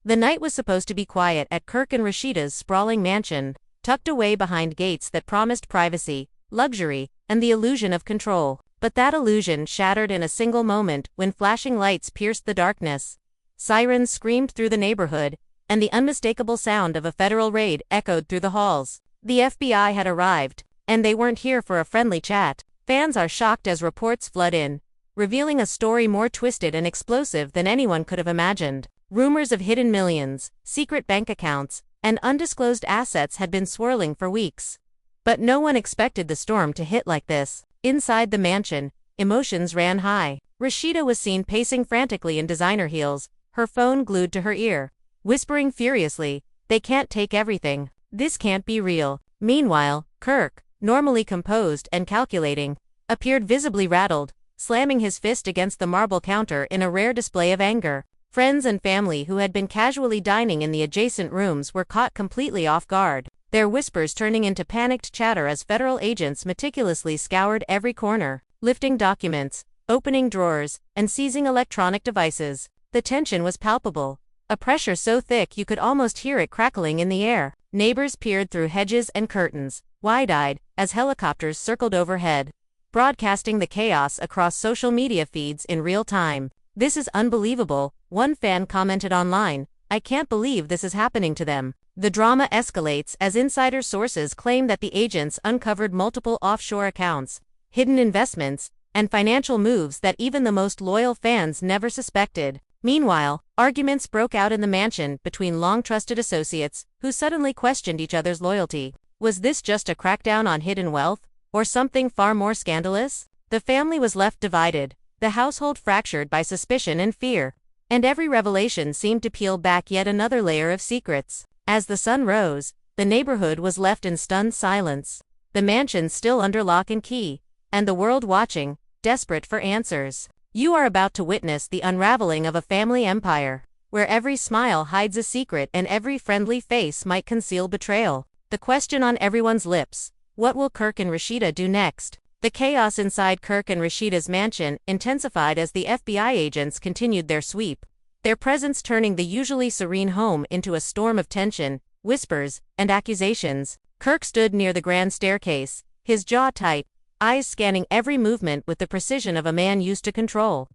The night was supposed to be quiet at Kirk and Rasheeda's sprawling mansion, tucked away behind gates that promised privacy, luxury, and the illusion of control. But that illusion shattered in a single moment when flashing lights pierced the darkness. Sirens screamed through the neighborhood, and the unmistakable sound of a federal raid echoed through the halls. The FBI had arrived, and they weren't here for a friendly chat. Fans are shocked as reports flood in, revealing a story more twisted and explosive than anyone could have imagined. Rumors of hidden millions, secret bank accounts, and undisclosed assets had been swirling for weeks. But no one expected the storm to hit like this. Inside the mansion, emotions ran high. Rasheeda was seen pacing frantically in designer heels, her phone glued to her ear, whispering furiously, "They can't take everything. This can't be real." Meanwhile, Kirk, normally composed and calculating, appeared visibly rattled, slamming his fist against the marble counter in a rare display of anger. Friends and family who had been casually dining in the adjacent rooms were caught completely off guard, their whispers turning into panicked chatter as federal agents meticulously scoured every corner, lifting documents, opening drawers, and seizing electronic devices. The tension was palpable, a pressure so thick you could almost hear it crackling in the air. Neighbors peered through hedges and curtains, wide-eyed, as helicopters circled overhead, broadcasting the chaos across social media feeds in real time. "This is unbelievable," one fan commented online. "I can't believe this is happening to them." The drama escalates as insider sources claim that the agents uncovered multiple offshore accounts, hidden investments, and financial moves that even the most loyal fans never suspected. Meanwhile, arguments broke out in the mansion between long-trusted associates who suddenly questioned each other's loyalty. Was this just a crackdown on hidden wealth, or something far more scandalous? The family was left divided, the household fractured by suspicion and fear, and every revelation seemed to peel back yet another layer of secrets. As the sun rose, the neighborhood was left in stunned silence, the mansion still under lock and key, and the world watching, desperate for answers. You are about to witness the unraveling of a family empire, where every smile hides a secret and every friendly face might conceal betrayal. The question on everyone's lips: what will Kirk and Rasheeda do next? The chaos inside Kirk and Rasheeda's mansion intensified as the FBI agents continued their sweep, their presence turning the usually serene home into a storm of tension, whispers, and accusations. Kirk stood near the grand staircase, his jaw tight, eyes scanning every movement with the precision of a man used to control,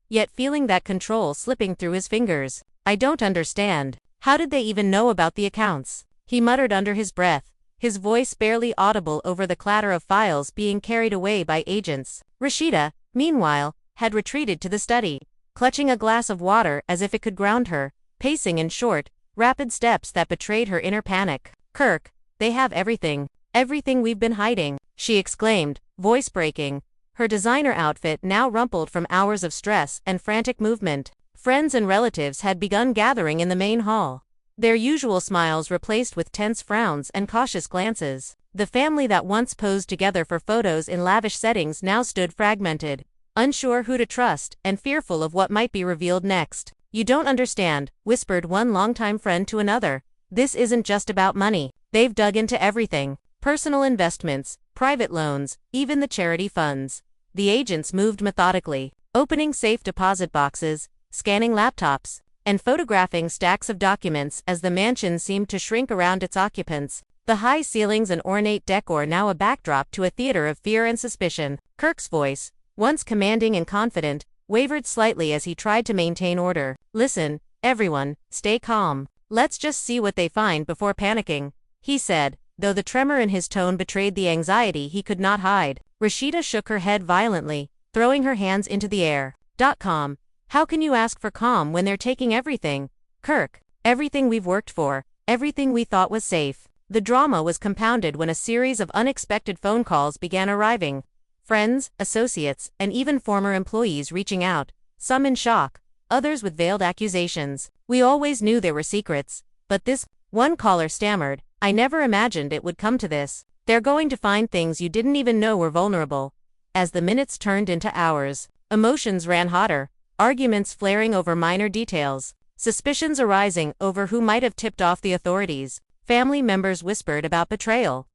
yet feeling that control slipping through his fingers. "I don't understand. How did they even know about the accounts?" he muttered under his breath, his voice barely audible over the clatter of files being carried away by agents. Rasheeda, meanwhile, had retreated to the study, clutching a glass of water as if it could ground her, pacing in short, rapid steps that betrayed her inner panic. "Kirk, they have everything. Everything we've been hiding," she exclaimed, voice breaking, her designer outfit now rumpled from hours of stress and frantic movement. Friends and relatives had begun gathering in the main hall, their usual smiles replaced with tense frowns and cautious glances. The family that once posed together for photos in lavish settings now stood fragmented, unsure who to trust and fearful of what might be revealed next. "You don't understand," whispered one longtime friend to another. "This isn't just about money. They've dug into everything. Personal investments, private loans, even the charity funds." The agents moved methodically, opening safe deposit boxes, scanning laptops, and photographing stacks of documents as the mansion seemed to shrink around its occupants, the high ceilings and ornate decor now a backdrop to a theater of fear and suspicion. Kirk's voice, once commanding and confident, wavered slightly as he tried to maintain order. "Listen, everyone, stay calm. Let's just see what they find before panicking," he said, though the tremor in his tone betrayed the anxiety he could not hide. Rasheeda shook her head violently, throwing her hands into the air. "Calm. How can you ask for calm when they're taking everything? Kirk, everything we've worked for, everything we thought was safe." The drama was compounded when a series of unexpected phone calls began arriving. Friends, associates, and even former employees reaching out, some in shock, others with veiled accusations. "We always knew there were secrets, but this," one caller stammered, "I never imagined it would come to this. They're going to find things you didn't even know were vulnerable." As the minutes turned into hours, emotions ran hotter, arguments flaring over minor details, suspicions arising over who might have tipped off the authorities. Family members whispered about betrayal,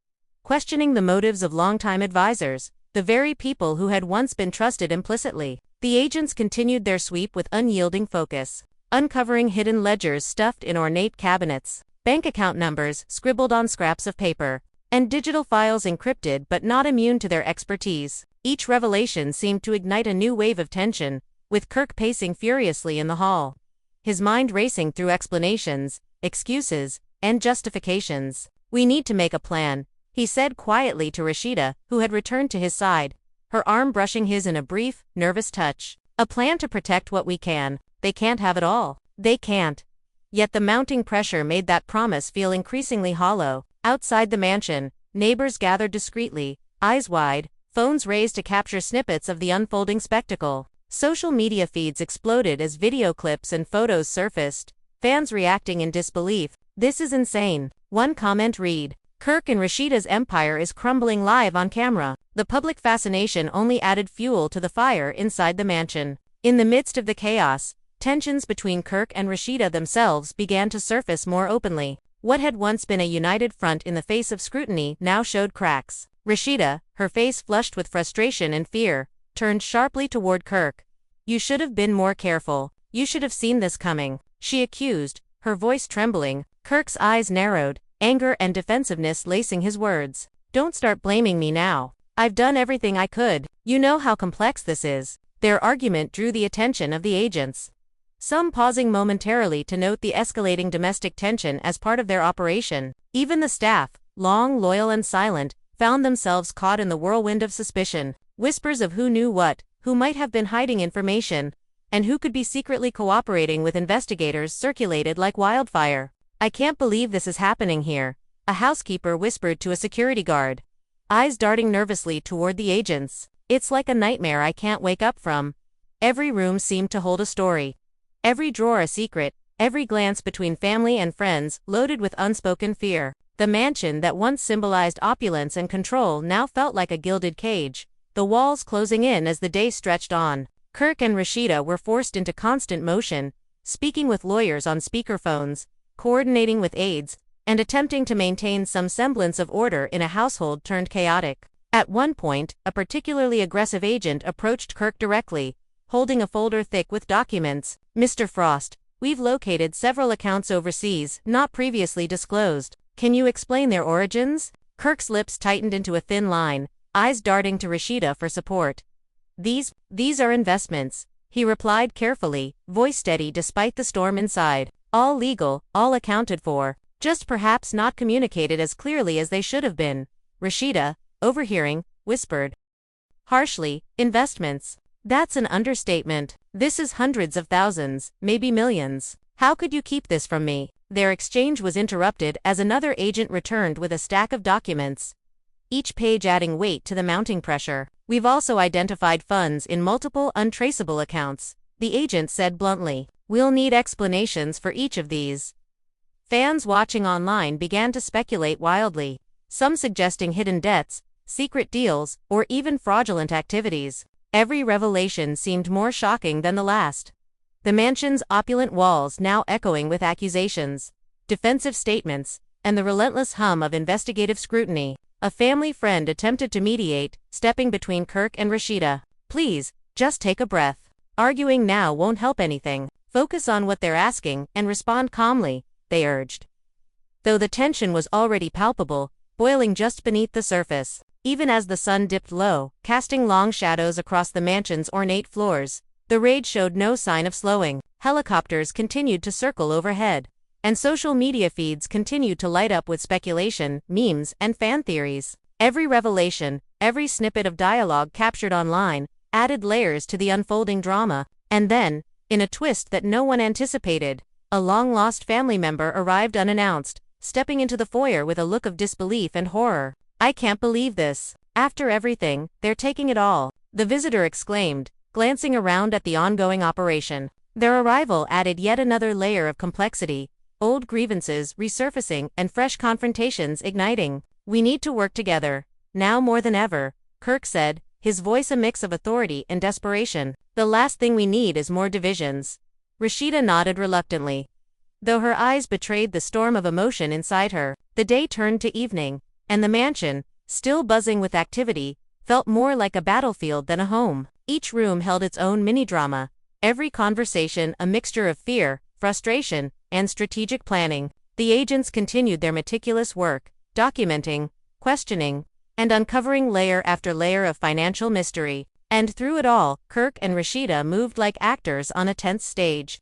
questioning the motives of longtime advisors, the very people who had once been trusted implicitly. The agents continued their sweep with unyielding focus, uncovering hidden ledgers stuffed in ornate cabinets, bank account numbers scribbled on scraps of paper, and digital files encrypted but not immune to their expertise. Each revelation seemed to ignite a new wave of tension, with Kirk pacing furiously in the hall, his mind racing through explanations, excuses, and justifications. "We need to make a plan," he said quietly to Rasheeda, who had returned to his side, her arm brushing his in a brief, nervous touch. "A plan to protect what we can. They can't have it all. They can't." Yet the mounting pressure made that promise feel increasingly hollow. Outside the mansion, neighbors gathered discreetly, eyes wide, phones raised to capture snippets of the unfolding spectacle. Social media feeds exploded as video clips and photos surfaced, fans reacting in disbelief. "This is insane." One comment read, "Kirk and Rasheeda's empire is crumbling live on camera." The public fascination only added fuel to the fire inside the mansion. In the midst of the chaos, tensions between Kirk and Rasheeda themselves began to surface more openly. What had once been a united front in the face of scrutiny now showed cracks. Rasheeda, her face flushed with frustration and fear, turned sharply toward Kirk. "You should have been more careful. You should have seen this coming," she accused, her voice trembling. Kirk's eyes narrowed, anger and defensiveness lacing his words. "Don't start blaming me now. I've done everything I could. You know how complex this is." Their argument drew the attention of the agents, some pausing momentarily to note the escalating domestic tension as part of their operation. Even the staff, long, loyal and silent, found themselves caught in the whirlwind of suspicion. Whispers of who knew what, who might have been hiding information, and who could be secretly cooperating with investigators circulated like wildfire. "I can't believe this is happening here," a housekeeper whispered to a security guard, eyes darting nervously toward the agents. "It's like a nightmare I can't wake up from." Every room seemed to hold a story, every drawer a secret, every glance between family and friends loaded with unspoken fear. The mansion that once symbolized opulence and control now felt like a gilded cage, the walls closing in as the day stretched on. Kirk and Rasheeda were forced into constant motion, speaking with lawyers on speakerphones, coordinating with aides, and attempting to maintain some semblance of order in a household turned chaotic. At one point, a particularly aggressive agent approached Kirk directly, holding a folder thick with documents. "Mr. Frost, we've located several accounts overseas, not previously disclosed. Can you explain their origins?" Kirk's lips tightened into a thin line, eyes darting to Rasheeda for support. These are investments," he replied carefully, voice steady despite the storm inside. "All legal, all accounted for, just perhaps not communicated as clearly as they should have been." Rasheeda, overhearing, whispered harshly, "Investments? That's an understatement. This is hundreds of thousands, maybe millions. How could you keep this from me?" Their exchange was interrupted as another agent returned with a stack of documents, each page adding weight to the mounting pressure. "We've also identified funds in multiple untraceable accounts," the agent said bluntly. "We'll need explanations for each of these." Fans watching online began to speculate wildly, some suggesting hidden debts, secret deals, or even fraudulent activities. Every revelation seemed more shocking than the last. The mansion's opulent walls now echoing with accusations, defensive statements, and the relentless hum of investigative scrutiny. A family friend attempted to mediate, stepping between Kirk and Rasheeda. "Please, just take a breath. Arguing now won't help anything. Focus on what they're asking and respond calmly," they urged. Though the tension was already palpable, boiling just beneath the surface. Even as the sun dipped low, casting long shadows across the mansion's ornate floors, the rage showed no sign of slowing. Helicopters continued to circle overhead, and social media feeds continued to light up with speculation, memes, and fan theories. Every revelation, every snippet of dialogue captured online, added layers to the unfolding drama. And then, in a twist that no one anticipated, a long-lost family member arrived unannounced, stepping into the foyer with a look of disbelief and horror. "I can't believe this. After everything, they're taking it all," the visitor exclaimed, glancing around at the ongoing operation. Their arrival added yet another layer of complexity, old grievances resurfacing and fresh confrontations igniting. "We need to work together, now more than ever," Kirk said, his voice a mix of authority and desperation. "The last thing we need is more divisions." Rasheeda nodded reluctantly, though her eyes betrayed the storm of emotion inside her. The day turned to evening, and the mansion, still buzzing with activity, felt more like a battlefield than a home. Each room held its own mini-drama, Every conversation a mixture of fear, frustration, and strategic planning. The agents continued their meticulous work, documenting, questioning, and uncovering layer after layer of financial mystery. And through it all, Kirk and Rasheeda moved like actors on a tense stage.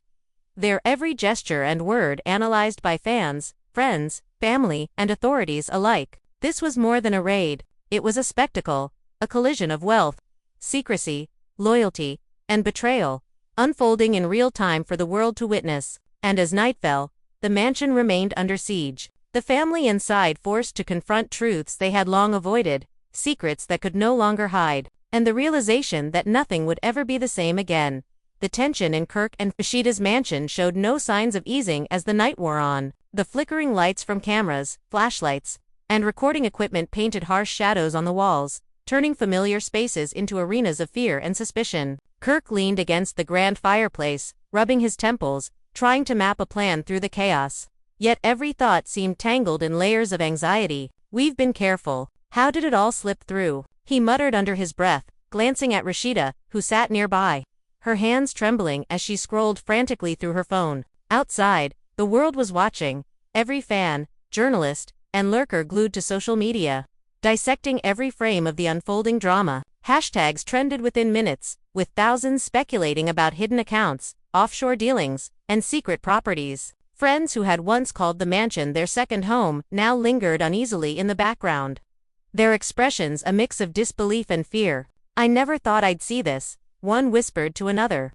Their every gesture and word analyzed by fans, friends, family, and authorities alike. This was more than a raid. It was a spectacle, a collision of wealth, secrecy, loyalty, and betrayal, unfolding in real time for the world to witness. And as night fell, the mansion remained under siege. The family inside forced to confront truths they had long avoided, secrets that could no longer hide, and the realization that nothing would ever be the same again. The tension in Kirk and Rasheeda's mansion showed no signs of easing as the night wore on. The flickering lights from cameras, flashlights, and recording equipment painted harsh shadows on the walls, turning familiar spaces into arenas of fear and suspicion. Kirk leaned against the grand fireplace, rubbing his temples, trying to map a plan through the chaos. Yet every thought seemed tangled in layers of anxiety. "We've been careful. How did it all slip through?" he muttered under his breath, glancing at Rasheeda, who sat nearby, her hands trembling as she scrolled frantically through her phone. Outside, the world was watching, every fan, journalist, and lurker glued to social media, dissecting every frame of the unfolding drama. Hashtags trended within minutes, with thousands speculating about hidden accounts, offshore dealings, and secret properties. Friends who had once called the mansion their second home now lingered uneasily in the background, their expressions a mix of disbelief and fear. "I never thought I'd see this," one whispered to another,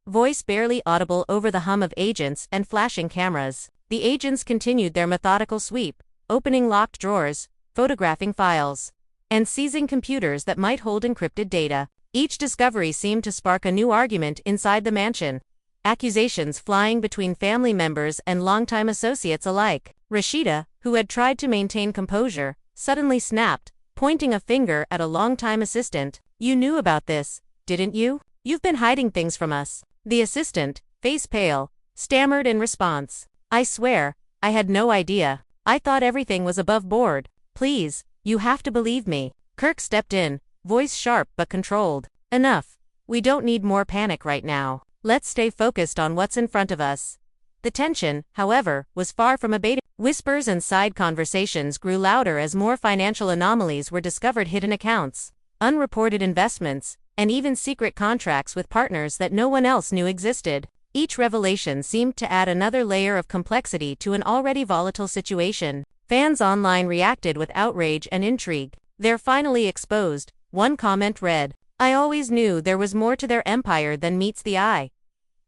voice barely audible over the hum of agents and flashing cameras. The agents continued their methodical sweep, opening locked drawers, photographing files, and seizing computers that might hold encrypted data. Each discovery seemed to spark a new argument inside the mansion, accusations flying between family members and longtime associates alike. Rasheeda, who had tried to maintain composure, suddenly snapped, pointing a finger at a longtime assistant. "You knew about this, didn't you? You've been hiding things from us." The assistant, face pale, stammered in response. "I swear, I had no idea. I thought everything was above board. Please, you have to believe me." Kirk stepped in, voice sharp but controlled. "Enough. We don't need more panic right now. Let's stay focused on what's in front of us." The tension, however, was far from abating. Whispers and side conversations grew louder as more financial anomalies were discovered: hidden accounts, unreported investments, and even secret contracts with partners that no one else knew existed. Each revelation seemed to add another layer of complexity to an already volatile situation. Fans online reacted with outrage and intrigue. "They're finally exposed," one comment read. "I always knew there was more to their empire than meets the eye."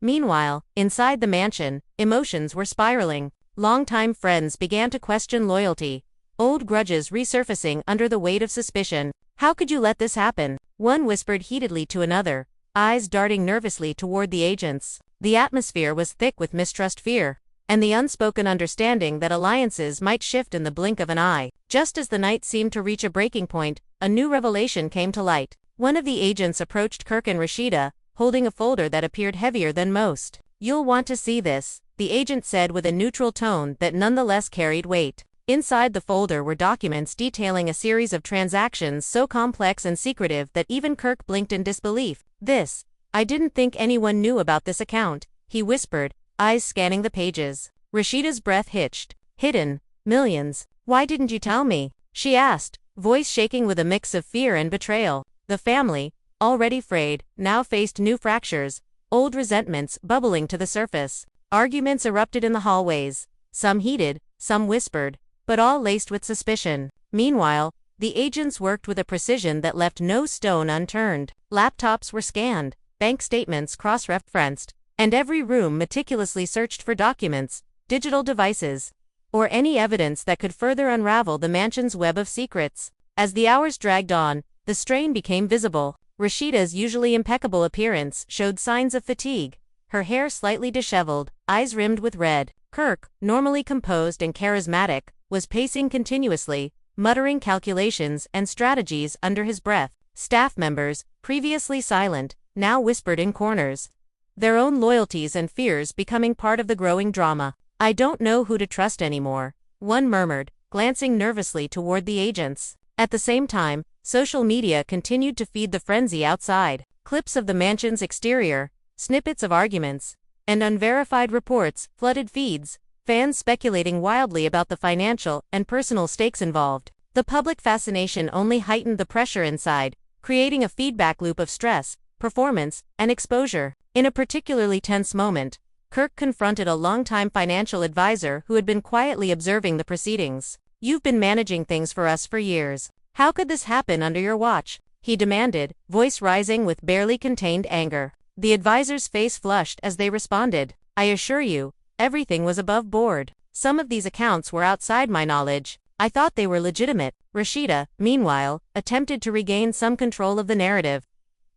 Meanwhile, inside the mansion, emotions were spiraling. Longtime friends began to question loyalty, old grudges resurfacing under the weight of suspicion. "How could you let this happen?" one whispered heatedly to another, eyes darting nervously toward the agents. The atmosphere was thick with mistrust, fear, and the unspoken understanding that alliances might shift in the blink of an eye. Just as the night seemed to reach a breaking point, a new revelation came to light. One of the agents approached Kirk and Rasheeda, holding a folder that appeared heavier than most. "You'll want to see this," the agent said with a neutral tone that nonetheless carried weight. Inside the folder were documents detailing a series of transactions so complex and secretive that even Kirk blinked in disbelief. I didn't think anyone knew about this account," he whispered, eyes scanning the pages. Rasheeda's breath hitched. "Hidden, millions. Why didn't you tell me?" she asked, voice shaking with a mix of fear and betrayal. The family, already frayed, now faced new fractures, old resentments bubbling to the surface. Arguments erupted in the hallways, some heated, some whispered, but all laced with suspicion. Meanwhile, the agents worked with a precision that left no stone unturned. Laptops were scanned, bank statements cross-referenced, and every room meticulously searched for documents, digital devices, or any evidence that could further unravel the mansion's web of secrets. As the hours dragged on, the strain became visible. Rasheeda's usually impeccable appearance showed signs of fatigue, her hair slightly disheveled, eyes rimmed with red. Kirk, normally composed and charismatic, was pacing continuously, muttering calculations and strategies under his breath. Staff members, previously silent, now whispered in corners, their own loyalties and fears becoming part of the growing drama. "I don't know who to trust anymore," one murmured, glancing nervously toward the agents. At the same time, social media continued to feed the frenzy outside. Clips of the mansion's exterior, snippets of arguments, and unverified reports flooded feeds, fans speculating wildly about the financial and personal stakes involved. The public fascination only heightened the pressure inside, creating a feedback loop of stress, performance, and exposure. In a particularly tense moment, Kirk confronted a longtime financial advisor who had been quietly observing the proceedings. "You've been managing things for us for years. How could this happen under your watch?" he demanded, voice rising with barely contained anger. The advisor's face flushed as they responded, "I assure you, everything was above board. Some of these accounts were outside my knowledge. I thought they were legitimate." Rasheeda, meanwhile, attempted to regain some control of the narrative.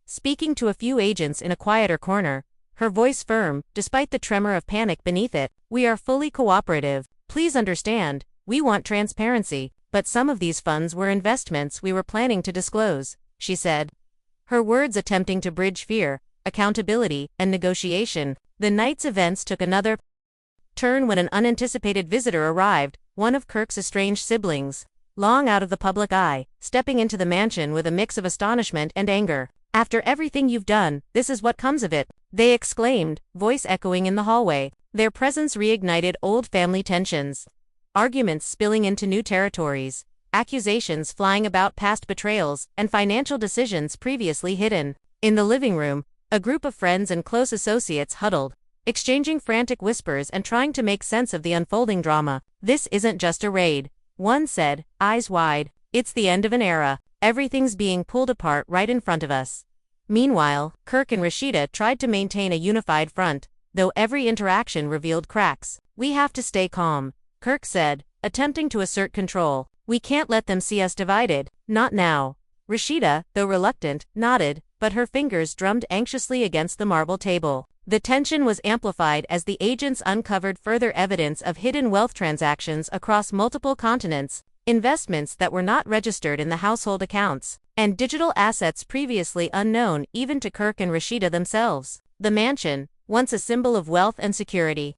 Speaking to a few agents in a quieter corner, her voice firm, despite the tremor of panic beneath it, "We are fully cooperative. Please understand, we want transparency, but some of these funds were investments we were planning to disclose," she said. Her words attempting to bridge fear, accountability, and negotiation. The night's events took another turn when an unanticipated visitor arrived, one of Kirk's estranged siblings, long out of the public eye, stepping into the mansion with a mix of astonishment and anger. "After everything you've done, this is what comes of it," they exclaimed, voice echoing in the hallway. Their presence reignited old family tensions, arguments spilling into new territories, accusations flying about past betrayals, and financial decisions previously hidden. In the living room, a group of friends and close associates huddled, exchanging frantic whispers and trying to make sense of the unfolding drama. "This isn't just a raid," one said, eyes wide. "It's the end of an era. Everything's being pulled apart right in front of us." Meanwhile, Kirk and Rasheeda tried to maintain a unified front, though every interaction revealed cracks. "We have to stay calm," Kirk said, attempting to assert control. "We can't let them see us divided." "Not now." Rasheeda, though reluctant, nodded, but her fingers drummed anxiously against the marble table. The tension was amplified as the agents uncovered further evidence of hidden wealth transactions across multiple continents, investments that were not registered in the household accounts, and digital assets previously unknown even to Kirk and Rasheeda themselves. The mansion, once a symbol of wealth and security,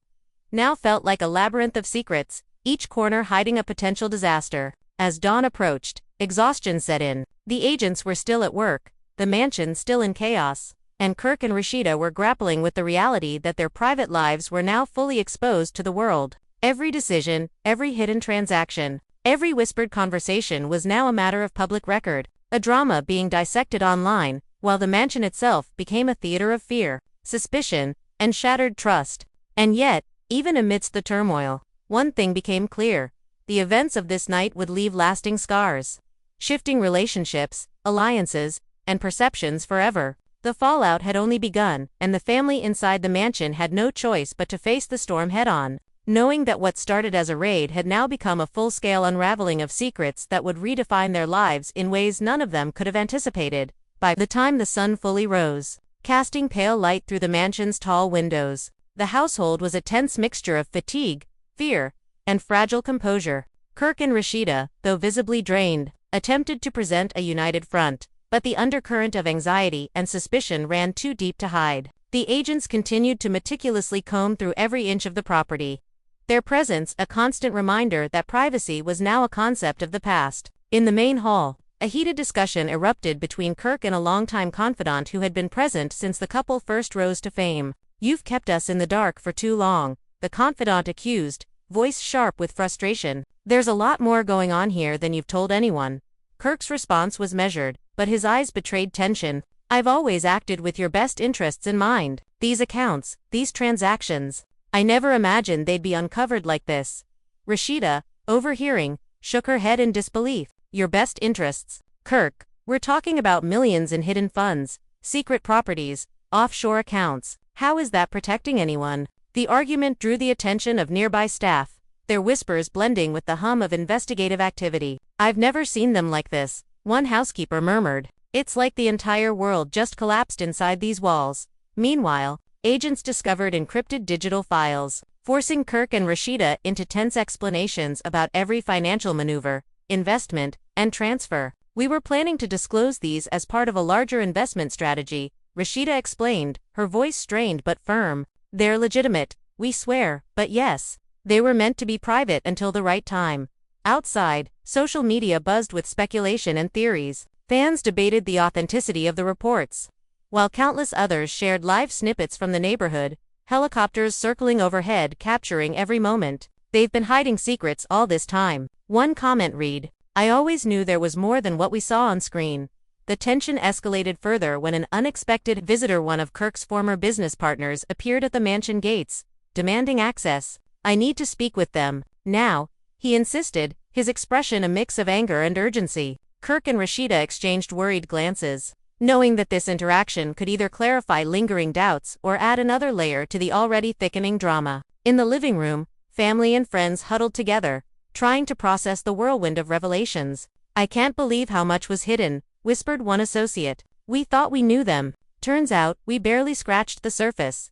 now felt like a labyrinth of secrets, each corner hiding a potential disaster. As dawn approached, exhaustion set in. The agents were still at work, the mansion still in chaos, and Kirk and Rasheeda were grappling with the reality that their private lives were now fully exposed to the world. Every decision, every hidden transaction, every whispered conversation was now a matter of public record, a drama being dissected online, while the mansion itself became a theater of fear, suspicion, and shattered trust. And yet, even amidst the turmoil, one thing became clear: the events of this night would leave lasting scars, shifting relationships, alliances, and perceptions forever. The fallout had only begun, and the family inside the mansion had no choice but to face the storm head-on, knowing that what started as a raid had now become a full-scale unraveling of secrets that would redefine their lives in ways none of them could have anticipated. By the time the sun fully rose, casting pale light through the mansion's tall windows, the household was a tense mixture of fatigue, fear, and fragile composure. Kirk and Rasheeda, though visibly drained, attempted to present a united front, but the undercurrent of anxiety and suspicion ran too deep to hide. The agents continued to meticulously comb through every inch of the property, their presence a constant reminder that privacy was now a concept of the past. In the main hall, a heated discussion erupted between Kirk and a longtime confidant who had been present since the couple first rose to fame. "You've kept us in the dark for too long," the confidant accused, voice sharp with frustration. "There's a lot more going on here than you've told anyone." Kirk's response was measured, but his eyes betrayed tension. "I've always acted with your best interests in mind. These accounts, these transactions, I never imagined they'd be uncovered like this." Rasheeda, overhearing, shook her head in disbelief. "Your best interests, Kirk? We're talking about millions in hidden funds, secret properties, offshore accounts. How is that protecting anyone?" The argument drew the attention of nearby staff, their whispers blending with the hum of investigative activity. "I've never seen them like this," one housekeeper murmured. "It's like the entire world just collapsed inside these walls." Meanwhile, agents discovered encrypted digital files, forcing Kirk and Rasheeda into tense explanations about every financial maneuver, investment, and transfer. "We were planning to disclose these as part of a larger investment strategy," Rasheeda explained, her voice strained but firm. "They're legitimate, we swear, but yes, they were meant to be private until the right time." Outside, social media buzzed with speculation and theories. Fans debated the authenticity of the reports, while countless others shared live snippets from the neighborhood, helicopters circling overhead capturing every moment. "They've been hiding secrets all this time." One comment read, "I always knew there was more than what we saw on screen." The tension escalated further when an unexpected visitor, one of Kirk's former business partners, appeared at the mansion gates, demanding access. "I need to speak with them now," he insisted, his expression a mix of anger and urgency. Kirk and Rasheeda exchanged worried glances, knowing that this interaction could either clarify lingering doubts or add another layer to the already thickening drama. In the living room, family and friends huddled together, trying to process the whirlwind of revelations. "I can't believe how much was hidden," whispered one associate. "We thought we knew them. Turns out, we barely scratched the surface."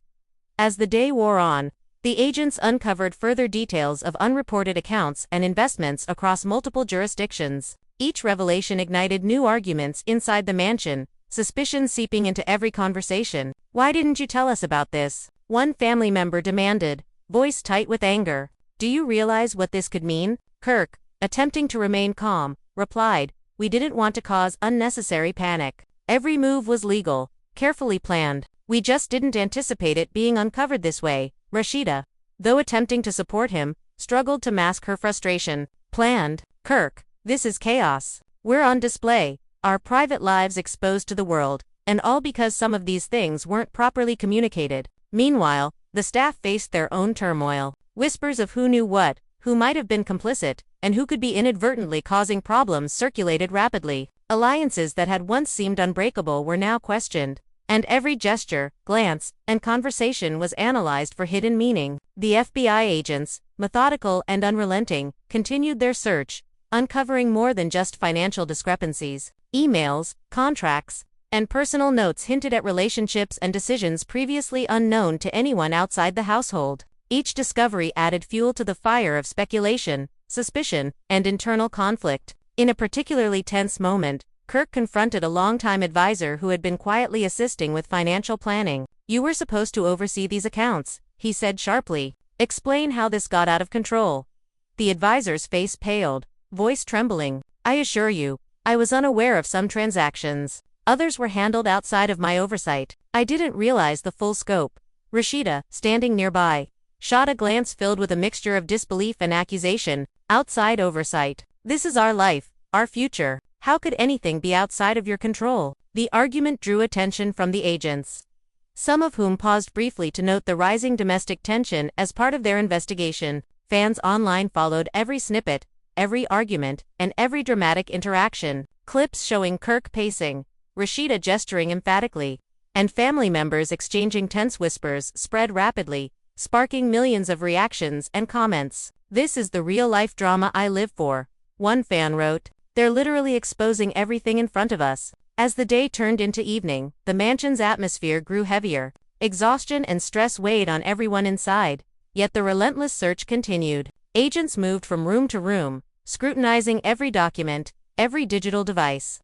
As the day wore on, the agents uncovered further details of unreported accounts and investments across multiple jurisdictions. Each revelation ignited new arguments inside the mansion, suspicion seeping into every conversation. "Why didn't you tell us about this?" one family member demanded, voice tight with anger. "Do you realize what this could mean?" Kirk, attempting to remain calm, replied, "We didn't want to cause unnecessary panic. Every move was legal, carefully planned. We just didn't anticipate it being uncovered this way." Rasheeda, though attempting to support him, struggled to mask her frustration. "Planned? Kirk, this is chaos. We're on display, our private lives exposed to the world, and all because some of these things weren't properly communicated." Meanwhile, the staff faced their own turmoil. Whispers of who knew what, who might have been complicit, and who could be inadvertently causing problems circulated rapidly. Alliances that had once seemed unbreakable were now questioned, and every gesture, glance, and conversation was analyzed for hidden meaning. The FBI agents, methodical and unrelenting, continued their search, uncovering more than just financial discrepancies. Emails, contracts, and personal notes hinted at relationships and decisions previously unknown to anyone outside the household. Each discovery added fuel to the fire of speculation, suspicion, and internal conflict. In a particularly tense moment, Kirk confronted a longtime advisor who had been quietly assisting with financial planning. "You were supposed to oversee these accounts," he said sharply. "Explain how this got out of control." The advisor's face paled, voice trembling. "I assure you, I was unaware of some transactions. Others were handled outside of my oversight. I didn't realize the full scope." Rasheeda, standing nearby, shot a glance filled with a mixture of disbelief and accusation. "Outside oversight. This is our life, our future. How could anything be outside of your control?" The argument drew attention from the agents, some of whom paused briefly to note the rising domestic tension as part of their investigation. Fans online followed every snippet, every argument, and every dramatic interaction. Clips showing Kirk pacing, Rasheeda gesturing emphatically, and family members exchanging tense whispers spread rapidly, sparking millions of reactions and comments. "This is the real-life drama I live for," one fan wrote. "They're literally exposing everything in front of us." As the day turned into evening, the mansion's atmosphere grew heavier. Exhaustion and stress weighed on everyone inside, yet the relentless search continued. Agents moved from room to room, scrutinizing every document, every digital device,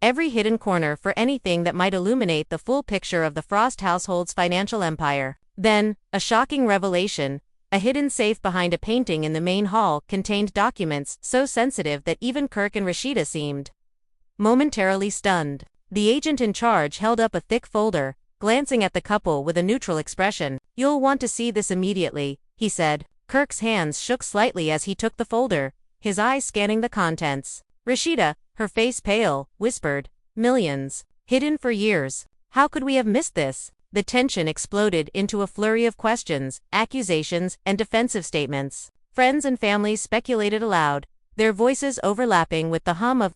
every hidden corner for anything that might illuminate the full picture of the Frost household's financial empire. Then, a shocking revelation: a hidden safe behind a painting in the main hall contained documents so sensitive that even Kirk and Rasheeda seemed momentarily stunned. The agent in charge held up a thick folder, glancing at the couple with a neutral expression. "You'll want to see this immediately," he said. Kirk's hands shook slightly as he took the folder, his eyes scanning the contents. Rasheeda, her face pale, whispered, "Millions. Hidden for years. How could we have missed this?" The tension exploded into a flurry of questions, accusations, and defensive statements. Friends and families speculated aloud, their voices overlapping with the hum of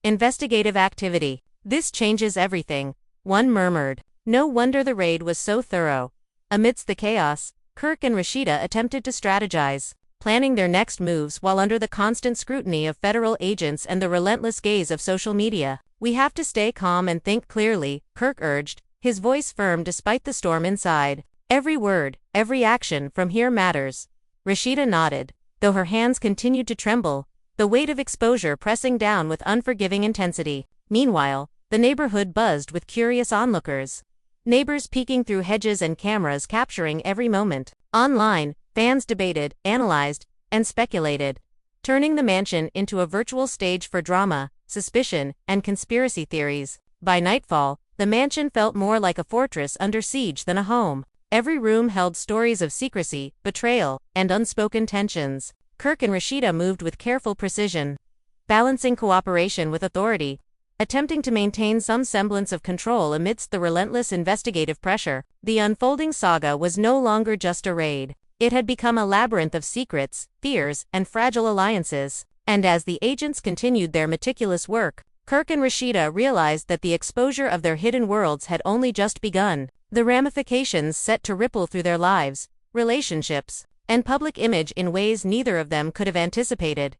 investigative activity. "This changes everything," one murmured. No wonder the raid was so thorough. Amidst the chaos, Kirk and Rasheeda attempted to strategize, planning their next moves while under the constant scrutiny of federal agents and the relentless gaze of social media. "We have to stay calm and think clearly," Kirk urged, his voice firm despite the storm inside. "Every word, every action from here matters." Rasheeda nodded, though her hands continued to tremble, the weight of exposure pressing down with unforgiving intensity. Meanwhile, the neighborhood buzzed with curious onlookers. Neighbors peeking through hedges and cameras capturing every moment. Online, fans debated, analyzed, and speculated, turning the mansion into a virtual stage for drama, suspicion, and conspiracy theories. By nightfall, The mansion felt more like a fortress under siege than a home. Every room held stories of secrecy, betrayal, and unspoken tensions. Kirk and Rasheeda moved with careful precision, balancing cooperation with authority, attempting to maintain some semblance of control amidst the relentless investigative pressure. The unfolding saga was no longer just a raid. It had become a labyrinth of secrets, fears, and fragile alliances. And as the agents continued their meticulous work, Kirk and Rasheeda realized that the exposure of their hidden worlds had only just begun. The ramifications set to ripple through their lives, relationships, and public image in ways neither of them could have anticipated.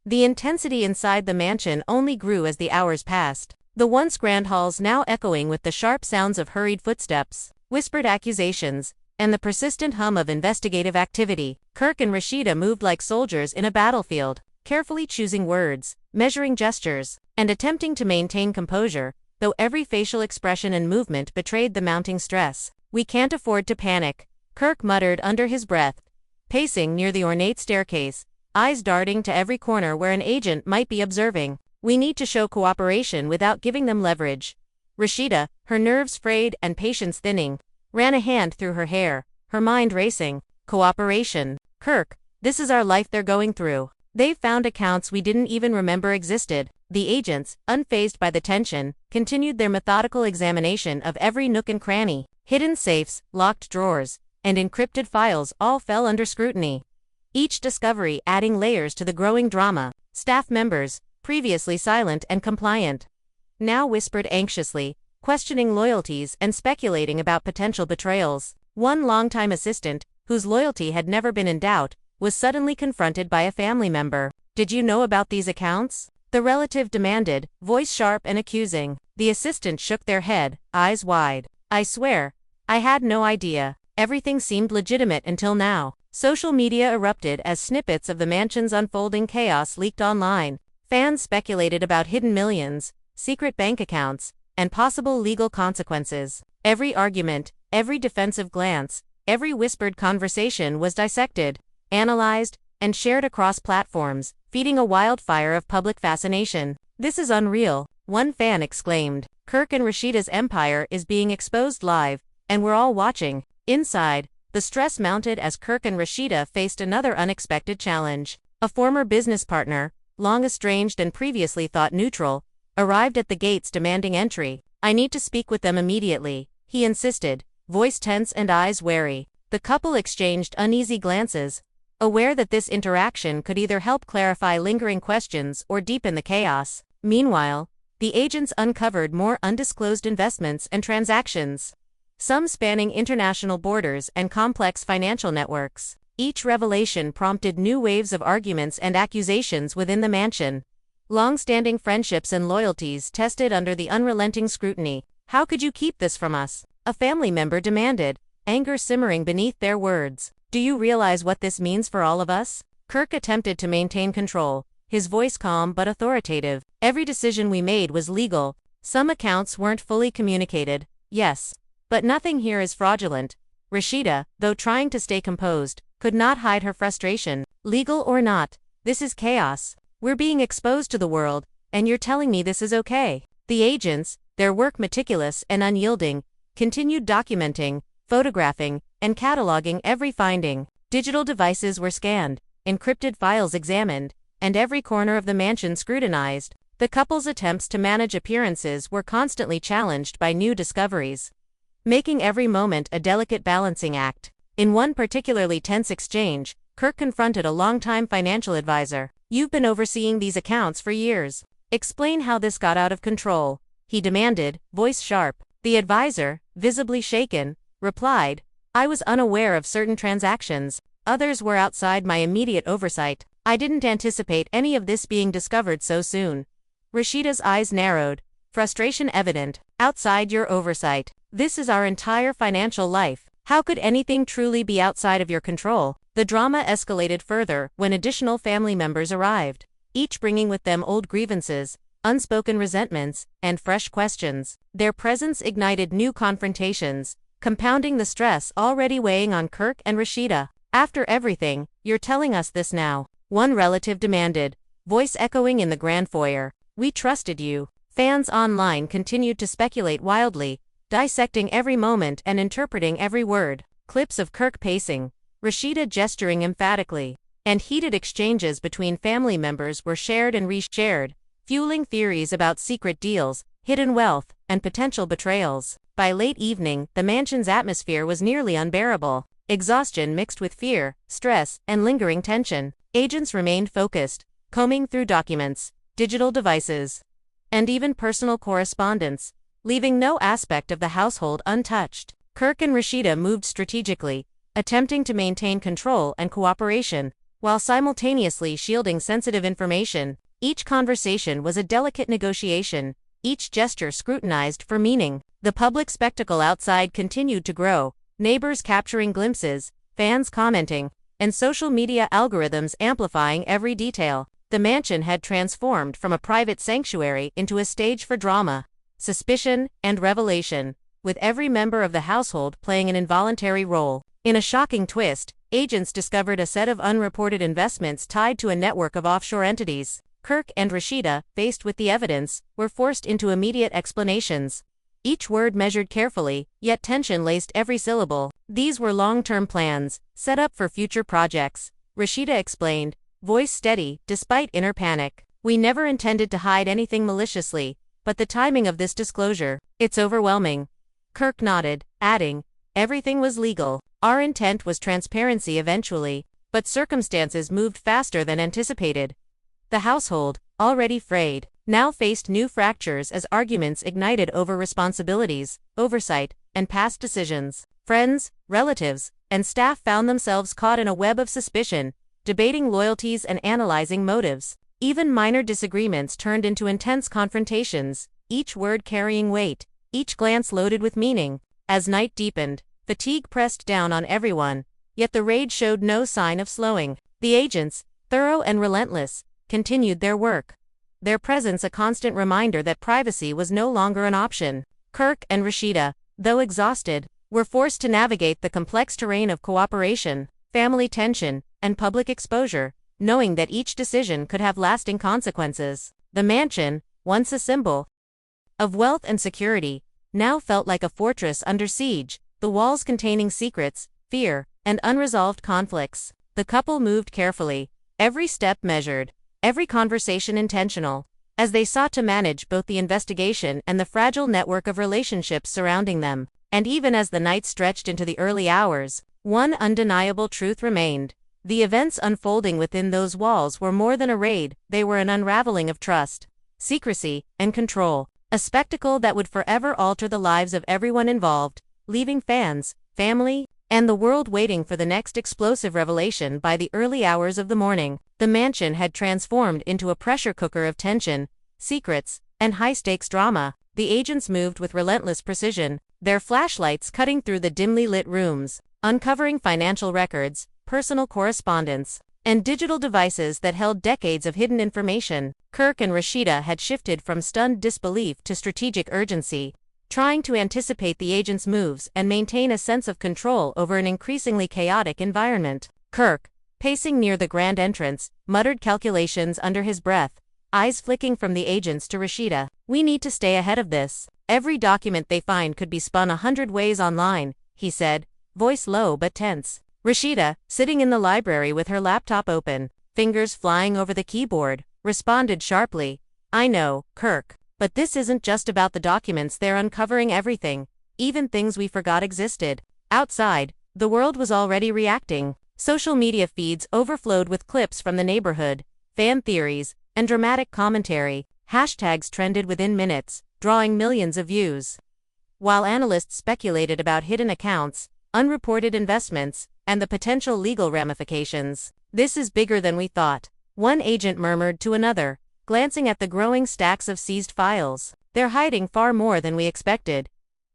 The intensity inside the mansion only grew as the hours passed, the once grand halls now echoing with the sharp sounds of hurried footsteps, whispered accusations, and the persistent hum of investigative activity. Kirk and Rasheeda moved like soldiers in a battlefield, carefully choosing words, measuring gestures, and attempting to maintain composure, though every facial expression and movement betrayed the mounting stress. "We can't afford to panic," Kirk muttered under his breath, pacing near the ornate staircase, eyes darting to every corner where an agent might be observing. "We need to show cooperation without giving them leverage." Rasheeda, her nerves frayed and patience thinning, ran a hand through her hair, her mind racing. "Cooperation. Kirk, this is our life they're going through. They've found accounts we didn't even remember existed." The agents, unfazed by the tension, continued their methodical examination of every nook and cranny. Hidden safes, locked drawers, and encrypted files all fell under scrutiny, each discovery adding layers to the growing drama. Staff members, previously silent and compliant, now whispered anxiously, questioning loyalties and speculating about potential betrayals. One longtime assistant, whose loyalty had never been in doubt, was suddenly confronted by a family member. "Did you know about these accounts?" the relative demanded, voice sharp and accusing. The assistant shook their head, eyes wide. "I swear, I had no idea. Everything seemed legitimate until now." Social media erupted as snippets of the mansion's unfolding chaos leaked online. Fans speculated about hidden millions, secret bank accounts, and possible legal consequences. Every argument, every defensive glance, every whispered conversation was dissected, analyzed, and shared across platforms, feeding a wildfire of public fascination. "This is unreal," one fan exclaimed. "Kirk and Rasheeda's empire is being exposed live, and we're all watching." Inside, the stress mounted as Kirk and Rasheeda faced another unexpected challenge. A former business partner, long estranged and previously thought neutral, arrived at the gates demanding entry. "I need to speak with them immediately," he insisted, voice tense and eyes wary. The couple exchanged uneasy glances, aware that this interaction could either help clarify lingering questions or deepen the chaos. Meanwhile, the agents uncovered more undisclosed investments and transactions, some spanning international borders and complex financial networks. Each revelation prompted new waves of arguments and accusations within the mansion. Long-standing friendships and loyalties tested under the unrelenting scrutiny. "How could you keep this from us?" a family member demanded, anger simmering beneath their words. "Do you realize what this means for all of us?" Kirk attempted to maintain control, his voice calm but authoritative. "Every decision we made was legal. Some accounts weren't fully communicated, yes, but nothing here is fraudulent." Rasheeda, though trying to stay composed, could not hide her frustration. "Legal or not, this is chaos. We're being exposed to the world, and you're telling me this is okay." The agents, their work meticulous and unyielding, continued documenting, photographing, and cataloging every finding. Digital devices were scanned, encrypted files examined, and every corner of the mansion scrutinized. The couple's attempts to manage appearances were constantly challenged by new discoveries, making every moment a delicate balancing act. In one particularly tense exchange, Kirk confronted a longtime financial advisor. "You've been overseeing these accounts for years. Explain how this got out of control," he demanded, voice sharp. The advisor, visibly shaken, replied, "I was unaware of certain transactions. Others were outside my immediate oversight. I didn't anticipate any of this being discovered so soon." Rasheeda's eyes narrowed, frustration evident. "Outside your oversight? This is our entire financial life. How could anything truly be outside of your control?" The drama escalated further when additional family members arrived, each bringing with them old grievances, unspoken resentments, and fresh questions. Their presence ignited new confrontations, compounding the stress already weighing on Kirk and Rasheeda. "After everything, you're telling us this now?" one relative demanded, voice echoing in the grand foyer. "We trusted you." Fans online continued to speculate wildly, dissecting every moment and interpreting every word. Clips of Kirk pacing, Rasheeda gesturing emphatically, and heated exchanges between family members were shared and reshared, fueling theories about secret deals, hidden wealth, and potential betrayals. By late evening, the mansion's atmosphere was nearly unbearable. Exhaustion mixed with fear, stress, and lingering tension. Agents remained focused, combing through documents, digital devices, and even personal correspondence, leaving no aspect of the household untouched. Kirk and Rasheeda moved strategically, attempting to maintain control and cooperation, while simultaneously shielding sensitive information. Each conversation was a delicate negotiation, each gesture scrutinized for meaning. The public spectacle outside continued to grow, neighbors capturing glimpses, fans commenting, and social media algorithms amplifying every detail. The mansion had transformed from a private sanctuary into a stage for drama, suspicion, and revelation, with every member of the household playing an involuntary role. In a shocking twist, agents discovered a set of unreported investments tied to a network of offshore entities. Kirk and Rasheeda, faced with the evidence, were forced into immediate explanations. Each word measured carefully, yet tension laced every syllable. These were long-term plans, set up for future projects, Rasheeda explained, voice steady, despite inner panic. We never intended to hide anything maliciously, but the timing of this disclosure, it's overwhelming. Kirk nodded, adding, everything was legal. Our intent was transparency eventually, but circumstances moved faster than anticipated. The household, already frayed, now faced new fractures as arguments ignited over responsibilities, oversight, and past decisions. Friends, relatives, and staff found themselves caught in a web of suspicion, debating loyalties and analyzing motives. Even minor disagreements turned into intense confrontations, each word carrying weight, each glance loaded with meaning. As night deepened, fatigue pressed down on everyone, yet the rage showed no sign of slowing. The agents, thorough and relentless, continued their work, their presence a constant reminder that privacy was no longer an option. Kirk and Rasheeda, though exhausted, were forced to navigate the complex terrain of cooperation, family tension, and public exposure, knowing that each decision could have lasting consequences. The mansion, once a symbol of wealth and security, now felt like a fortress under siege, the walls containing secrets, fear, and unresolved conflicts. The couple moved carefully, every step measured, every conversation intentional, as they sought to manage both the investigation and the fragile network of relationships surrounding them. And even as the night stretched into the early hours, one undeniable truth remained. The events unfolding within those walls were more than a raid, they were an unraveling of trust, secrecy, and control, a spectacle that would forever alter the lives of everyone involved, leaving fans, family, and the world waiting for the next explosive revelation. By the early hours of the morning, the mansion had transformed into a pressure cooker of tension, secrets, and high-stakes drama. The agents moved with relentless precision, their flashlights cutting through the dimly lit rooms, uncovering financial records, personal correspondence, and digital devices that held decades of hidden information. Kirk and Rasheeda had shifted from stunned disbelief to strategic urgency, trying to anticipate the agents' moves and maintain a sense of control over an increasingly chaotic environment. Kirk, pacing near the grand entrance, muttered calculations under his breath, eyes flicking from the agents to Rasheeda. We need to stay ahead of this. Every document they find could be spun 100 ways online, he said, voice low but tense. Rasheeda, sitting in the library with her laptop open, fingers flying over the keyboard, responded sharply, I know, Kirk. But this isn't just about the documents, they're uncovering everything, even things we forgot existed. Outside, the world was already reacting. Social media feeds overflowed with clips from the neighborhood, fan theories, and dramatic commentary. Hashtags trended within minutes, drawing millions of views. While analysts speculated about hidden accounts, unreported investments, and the potential legal ramifications. This is bigger than we thought, one agent murmured to another, glancing at the growing stacks of seized files. They're hiding far more than we expected.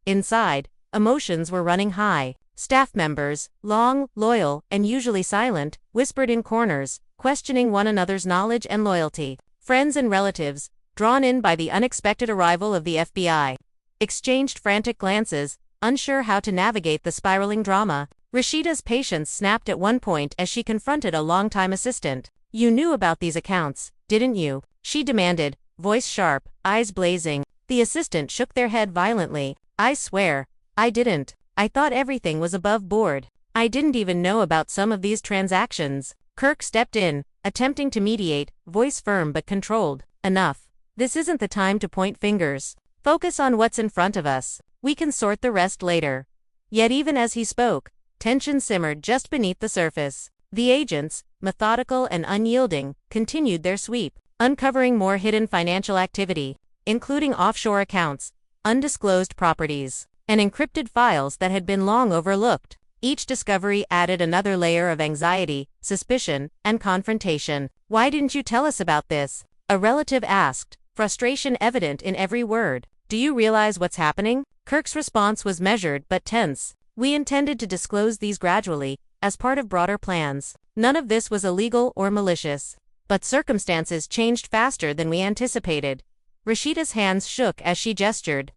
Inside, emotions were running high. Staff members, long, loyal, and usually silent, whispered in corners, questioning one another's knowledge and loyalty. Friends and relatives, drawn in by the unexpected arrival of the FBI, exchanged frantic glances, unsure how to navigate the spiraling drama. Rasheeda's patience snapped at one point as she confronted a longtime assistant. You knew about these accounts, didn't you? She demanded, voice sharp, eyes blazing. The assistant shook their head violently. I swear, I didn't. I thought everything was above board. I didn't even know about some of these transactions. Kirk stepped in, attempting to mediate, voice firm but controlled. Enough. This isn't the time to point fingers. Focus on what's in front of us. We can sort the rest later. Yet even as he spoke, tension simmered just beneath the surface. The agents, methodical and unyielding, continued their sweep, uncovering more hidden financial activity, including offshore accounts, undisclosed properties, and encrypted files that had been long overlooked. Each discovery added another layer of anxiety, suspicion, and confrontation. Why didn't you tell us about this? A relative asked, frustration evident in every word. Do you realize what's happening? Kirk's response was measured but tense. We intended to disclose these gradually, as part of broader plans. None of this was illegal or malicious. But circumstances changed faster than we anticipated. Rasheeda's hands shook as she gestured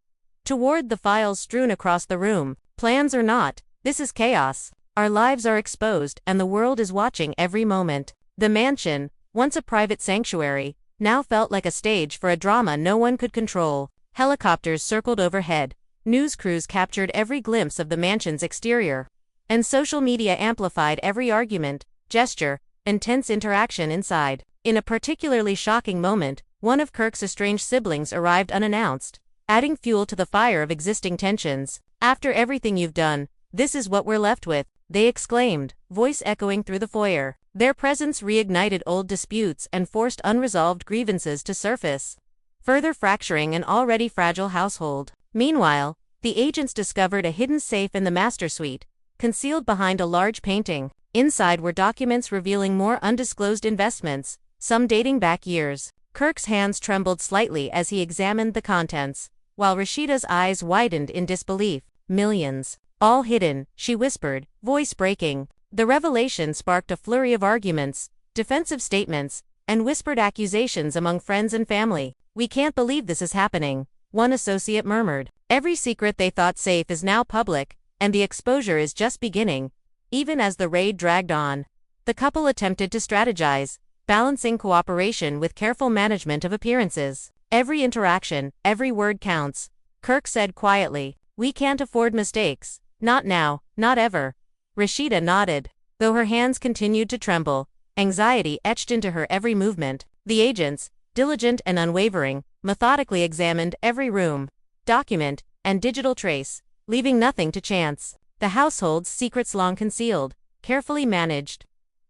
toward the files strewn across the room. Plans or not, this is chaos. Our lives are exposed and the world is watching every moment. The mansion, once a private sanctuary, now felt like a stage for a drama no one could control. Helicopters circled overhead. News crews captured every glimpse of the mansion's exterior. And social media amplified every argument, gesture, and tense interaction inside. In a particularly shocking moment, one of Kirk's estranged siblings arrived unannounced, adding fuel to the fire of existing tensions. After everything you've done, this is what we're left with, they exclaimed, voice echoing through the foyer. Their presence reignited old disputes and forced unresolved grievances to surface, further fracturing an already fragile household. Meanwhile, the agents discovered a hidden safe in the master suite, concealed behind a large painting. Inside were documents revealing more undisclosed investments, some dating back years. Kirk's hands trembled slightly as he examined the contents, while Rasheeda's eyes widened in disbelief. Millions. All hidden, she whispered, voice breaking. The revelation sparked a flurry of arguments, defensive statements, and whispered accusations among friends and family. We can't believe this is happening, one associate murmured. Every secret they thought safe is now public, and the exposure is just beginning. Even as the raid dragged on, the couple attempted to strategize, balancing cooperation with careful management of appearances. Every interaction, every word counts, Kirk said quietly. We can't afford mistakes. Not now, not ever. Rasheeda nodded, though her hands continued to tremble. Anxiety etched into her every movement. The agents, diligent and unwavering, methodically examined every room, document, and digital trace, leaving nothing to chance. The household's secrets long concealed, carefully managed,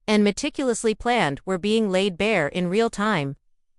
and meticulously planned were being laid bare in real time.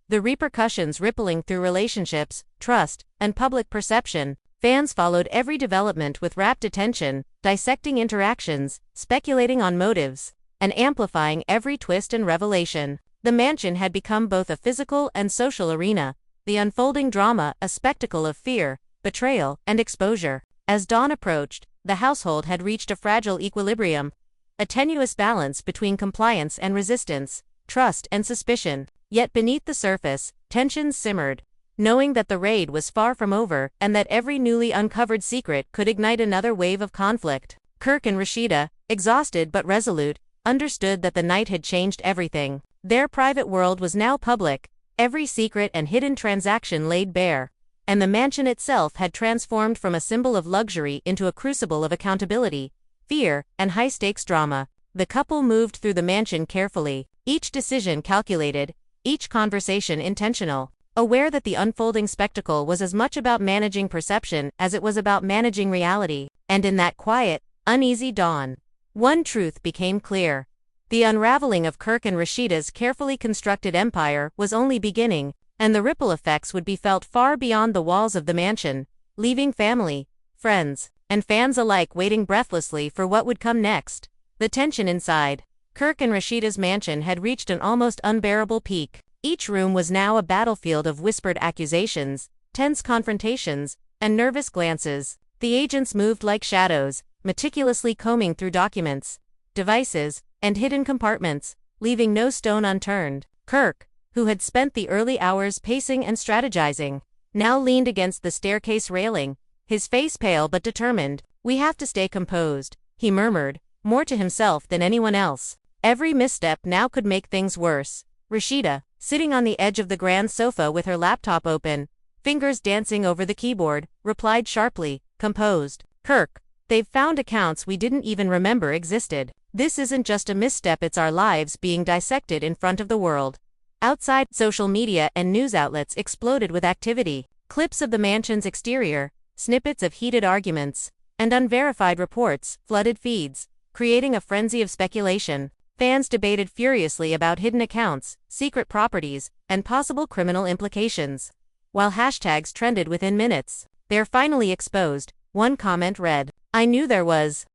The repercussions rippling through relationships, trust, and public perception. Fans followed every development with rapt attention, dissecting interactions, speculating on motives, and amplifying every twist and revelation. The mansion had become both a physical and social arena, the unfolding drama a spectacle of fear, betrayal, and exposure. As dawn approached, the household had reached a fragile equilibrium, a tenuous balance between compliance and resistance, trust and suspicion. Yet beneath the surface, tensions simmered, knowing that the raid was far from over and that every newly uncovered secret could ignite another wave of conflict. Kirk and Rasheeda, exhausted but resolute, understood that the night had changed everything. Their private world was now public, every secret and hidden transaction laid bare, and the mansion itself had transformed from a symbol of luxury into a crucible of accountability, fear, and high-stakes drama. The couple moved through the mansion carefully, each decision calculated, each conversation intentional, aware that the unfolding spectacle was as much about managing perception as it was about managing reality. And in that quiet, uneasy dawn, one truth became clear. The unraveling of Kirk and Rasheeda's carefully constructed empire was only beginning, and the ripple effects would be felt far beyond the walls of the mansion, leaving family, friends, and fans alike waiting breathlessly for what would come next. The tension inside Kirk and Rasheeda's mansion had reached an almost unbearable peak. Each room was now a battlefield of whispered accusations, tense confrontations, and nervous glances. The agents moved like shadows, meticulously combing through documents, devices, and hidden compartments, leaving no stone unturned. Kirk, who had spent the early hours pacing and strategizing, now leaned against the staircase railing, his face pale but determined. We have to stay composed, he murmured, more to himself than anyone else. Every misstep now could make things worse. Rasheeda, sitting on the edge of the grand sofa with her laptop open, fingers dancing over the keyboard, replied sharply, composed. Kirk, they've found accounts we didn't even remember existed. This isn't just a misstep, it's our lives being dissected in front of the world. Outside, social media and news outlets exploded with activity. Clips of the mansion's exterior, snippets of heated arguments, and unverified reports flooded feeds, creating a frenzy of speculation. Fans debated furiously about hidden accounts, secret properties, and possible criminal implications. While hashtags trended within minutes, they're finally exposed, one comment read. I knew there was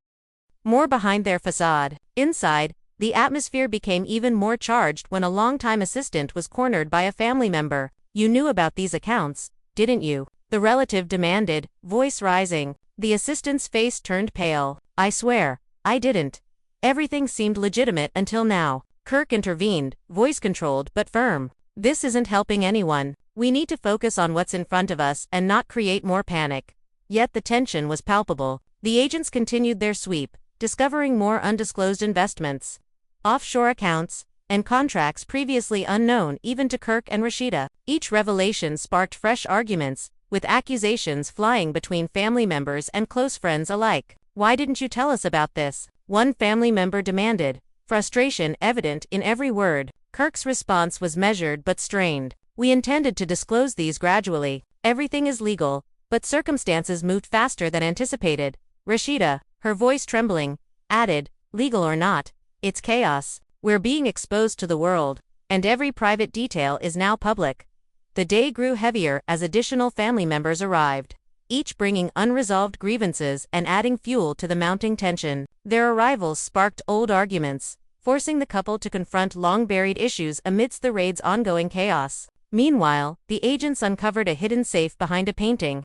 more behind their facade. Inside, the atmosphere became even more charged when a longtime assistant was cornered by a family member. You knew about these accounts, didn't you? The relative demanded, voice rising. The assistant's face turned pale. I swear, I didn't. Everything seemed legitimate until now. Kirk intervened, voice controlled but firm. This isn't helping anyone. We need to focus on what's in front of us and not create more panic. Yet the tension was palpable. The agents continued their sweep, discovering more undisclosed investments, offshore accounts, and contracts previously unknown even to Kirk and Rasheeda. Each revelation sparked fresh arguments, with accusations flying between family members and close friends alike. Why didn't you tell us about this? One family member demanded, frustration evident in every word. Kirk's response was measured but strained. We intended to disclose these gradually. Everything is legal, but circumstances moved faster than anticipated. Rasheeda, her voice trembling, added, legal or not, it's chaos. We're being exposed to the world, and every private detail is now public. The day grew heavier as additional family members arrived, each bringing unresolved grievances and adding fuel to the mounting tension. Their arrivals sparked old arguments, forcing the couple to confront long-buried issues amidst the raid's ongoing chaos. Meanwhile, the agents uncovered a hidden safe behind a painting,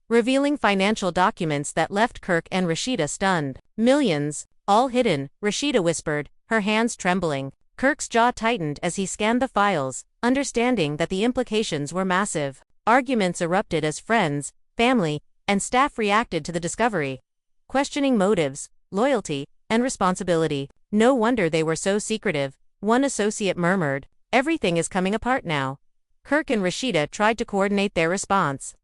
revealing financial documents that left Kirk and Rasheeda stunned. Millions, all hidden, Rasheeda whispered, her hands trembling. Kirk's jaw tightened as he scanned the files, understanding that the implications were massive. Arguments erupted as friends, family, and staff reacted to the discovery, questioning motives, loyalty, and responsibility. No wonder they were so secretive, one associate murmured. Everything is coming apart now. Kirk and Rasheeda tried to coordinate their response,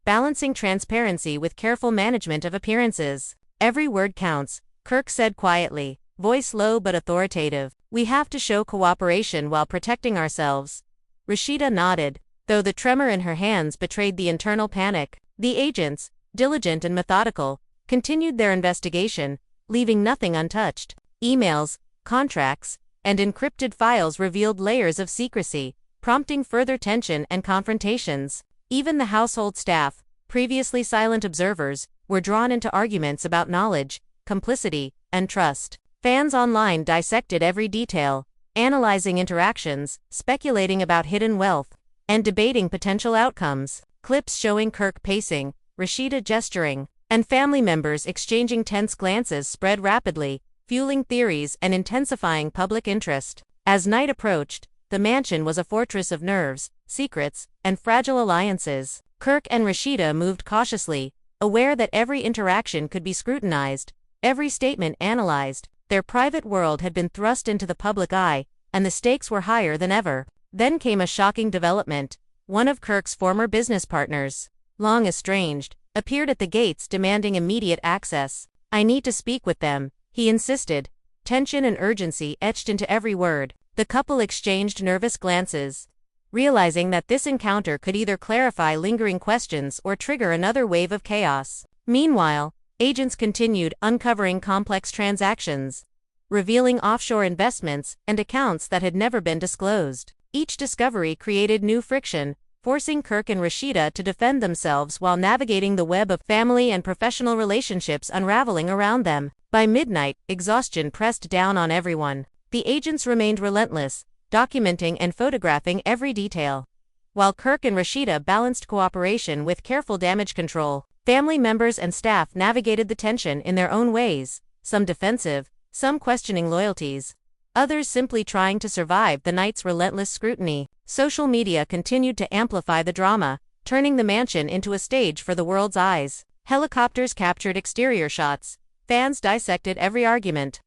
balancing transparency with careful management of appearances. Every word counts, Kirk said quietly, voice low but authoritative. We have to show cooperation while protecting ourselves. Rasheeda nodded, though the tremor in her hands betrayed the internal panic. The agents, diligent and methodical, continued their investigation, leaving nothing untouched. Emails, contracts, and encrypted files revealed layers of secrecy, prompting further tension and confrontations. Even the household staff, previously silent observers, were drawn into arguments about knowledge, complicity, and trust. Fans online dissected every detail, analyzing interactions, speculating about hidden wealth, and debating potential outcomes. Clips showing Kirk pacing, Rasheeda gesturing, and family members exchanging tense glances spread rapidly, fueling theories and intensifying public interest. As night approached, the mansion was a fortress of nerves, secrets, and fragile alliances. Kirk and Rasheeda moved cautiously, aware that every interaction could be scrutinized, every statement analyzed. Their private world had been thrust into the public eye, and the stakes were higher than ever. Then came a shocking development. One of Kirk's former business partners, long estranged, appeared at the gates demanding immediate access. I need to speak with them, he insisted, tension and urgency etched into every word. The couple exchanged nervous glances, realizing that this encounter could either clarify lingering questions or trigger another wave of chaos. Meanwhile, agents continued uncovering complex transactions, revealing offshore investments and accounts that had never been disclosed. Each discovery created new friction, forcing Kirk and Rasheeda to defend themselves while navigating the web of family and professional relationships unraveling around them. By midnight, exhaustion pressed down on everyone. The agents remained relentless, documenting and photographing every detail. While Kirk and Rasheeda balanced cooperation with careful damage control, family members and staff navigated the tension in their own ways, some defensive, some questioning loyalties, others simply trying to survive the night's relentless scrutiny. Social media continued to amplify the drama, turning the mansion into a stage for the world's eyes. Helicopters captured exterior shots, fans dissected every argument,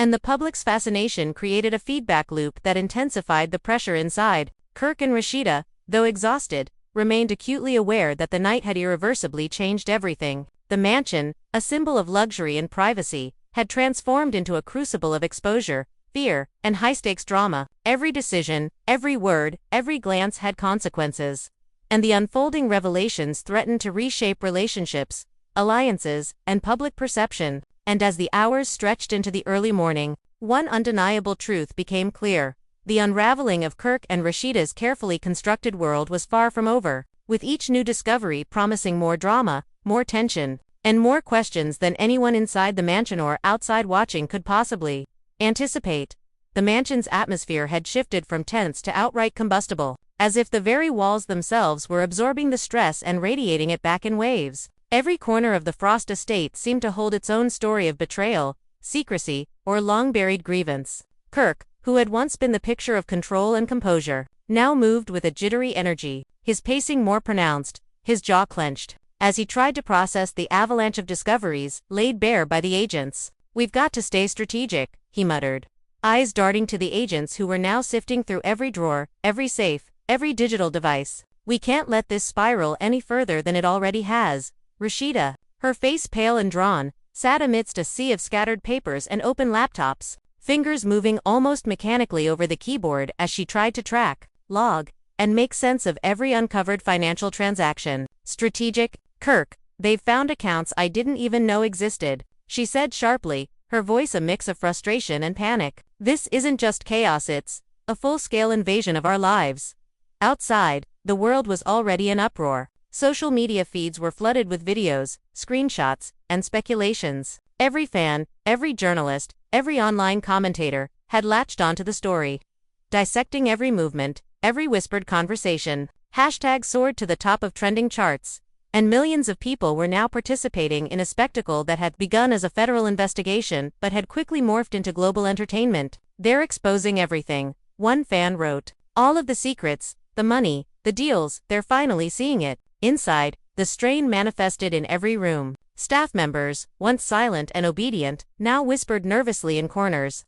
And the public's fascination created a feedback loop that intensified the pressure inside. Kirk and Rasheeda, though exhausted, remained acutely aware that the night had irreversibly changed everything. The mansion, a symbol of luxury and privacy, had transformed into a crucible of exposure, fear, and high-stakes drama. Every decision, every word, every glance had consequences. And the unfolding revelations threatened to reshape relationships, alliances, and public perception. And as the hours stretched into the early morning, one undeniable truth became clear. The unraveling of Kirk and Rasheeda's carefully constructed world was far from over, with each new discovery promising more drama, more tension, and more questions than anyone inside the mansion or outside watching could possibly anticipate. The mansion's atmosphere had shifted from tense to outright combustible, as if the very walls themselves were absorbing the stress and radiating it back in waves. Every corner of the Frost estate seemed to hold its own story of betrayal, secrecy, or long-buried grievance. Kirk, who had once been the picture of control and composure, now moved with a jittery energy, his pacing more pronounced, his jaw clenched, as he tried to process the avalanche of discoveries laid bare by the agents. "We've got to stay strategic," he muttered, eyes darting to the agents who were now sifting through every drawer, every safe, every digital device. "We can't let this spiral any further than it already has." Rasheeda, her face pale and drawn, sat amidst a sea of scattered papers and open laptops, fingers moving almost mechanically over the keyboard as she tried to track, log, and make sense of every uncovered financial transaction. "Strategic, Kirk, they've found accounts I didn't even know existed," she said sharply, her voice a mix of frustration and panic. "This isn't just chaos, it's a full-scale invasion of our lives." Outside, the world was already in uproar. Social media feeds were flooded with videos, screenshots, and speculations. Every fan, every journalist, every online commentator had latched onto the story, dissecting every movement, every whispered conversation. Hashtag soared to the top of trending charts, and millions of people were now participating in a spectacle that had begun as a federal investigation but had quickly morphed into global entertainment. "They're exposing everything," one fan wrote. "All of the secrets, the money, the deals, they're finally seeing it." Inside, the strain manifested in every room. Staff members, once silent and obedient, now whispered nervously in corners,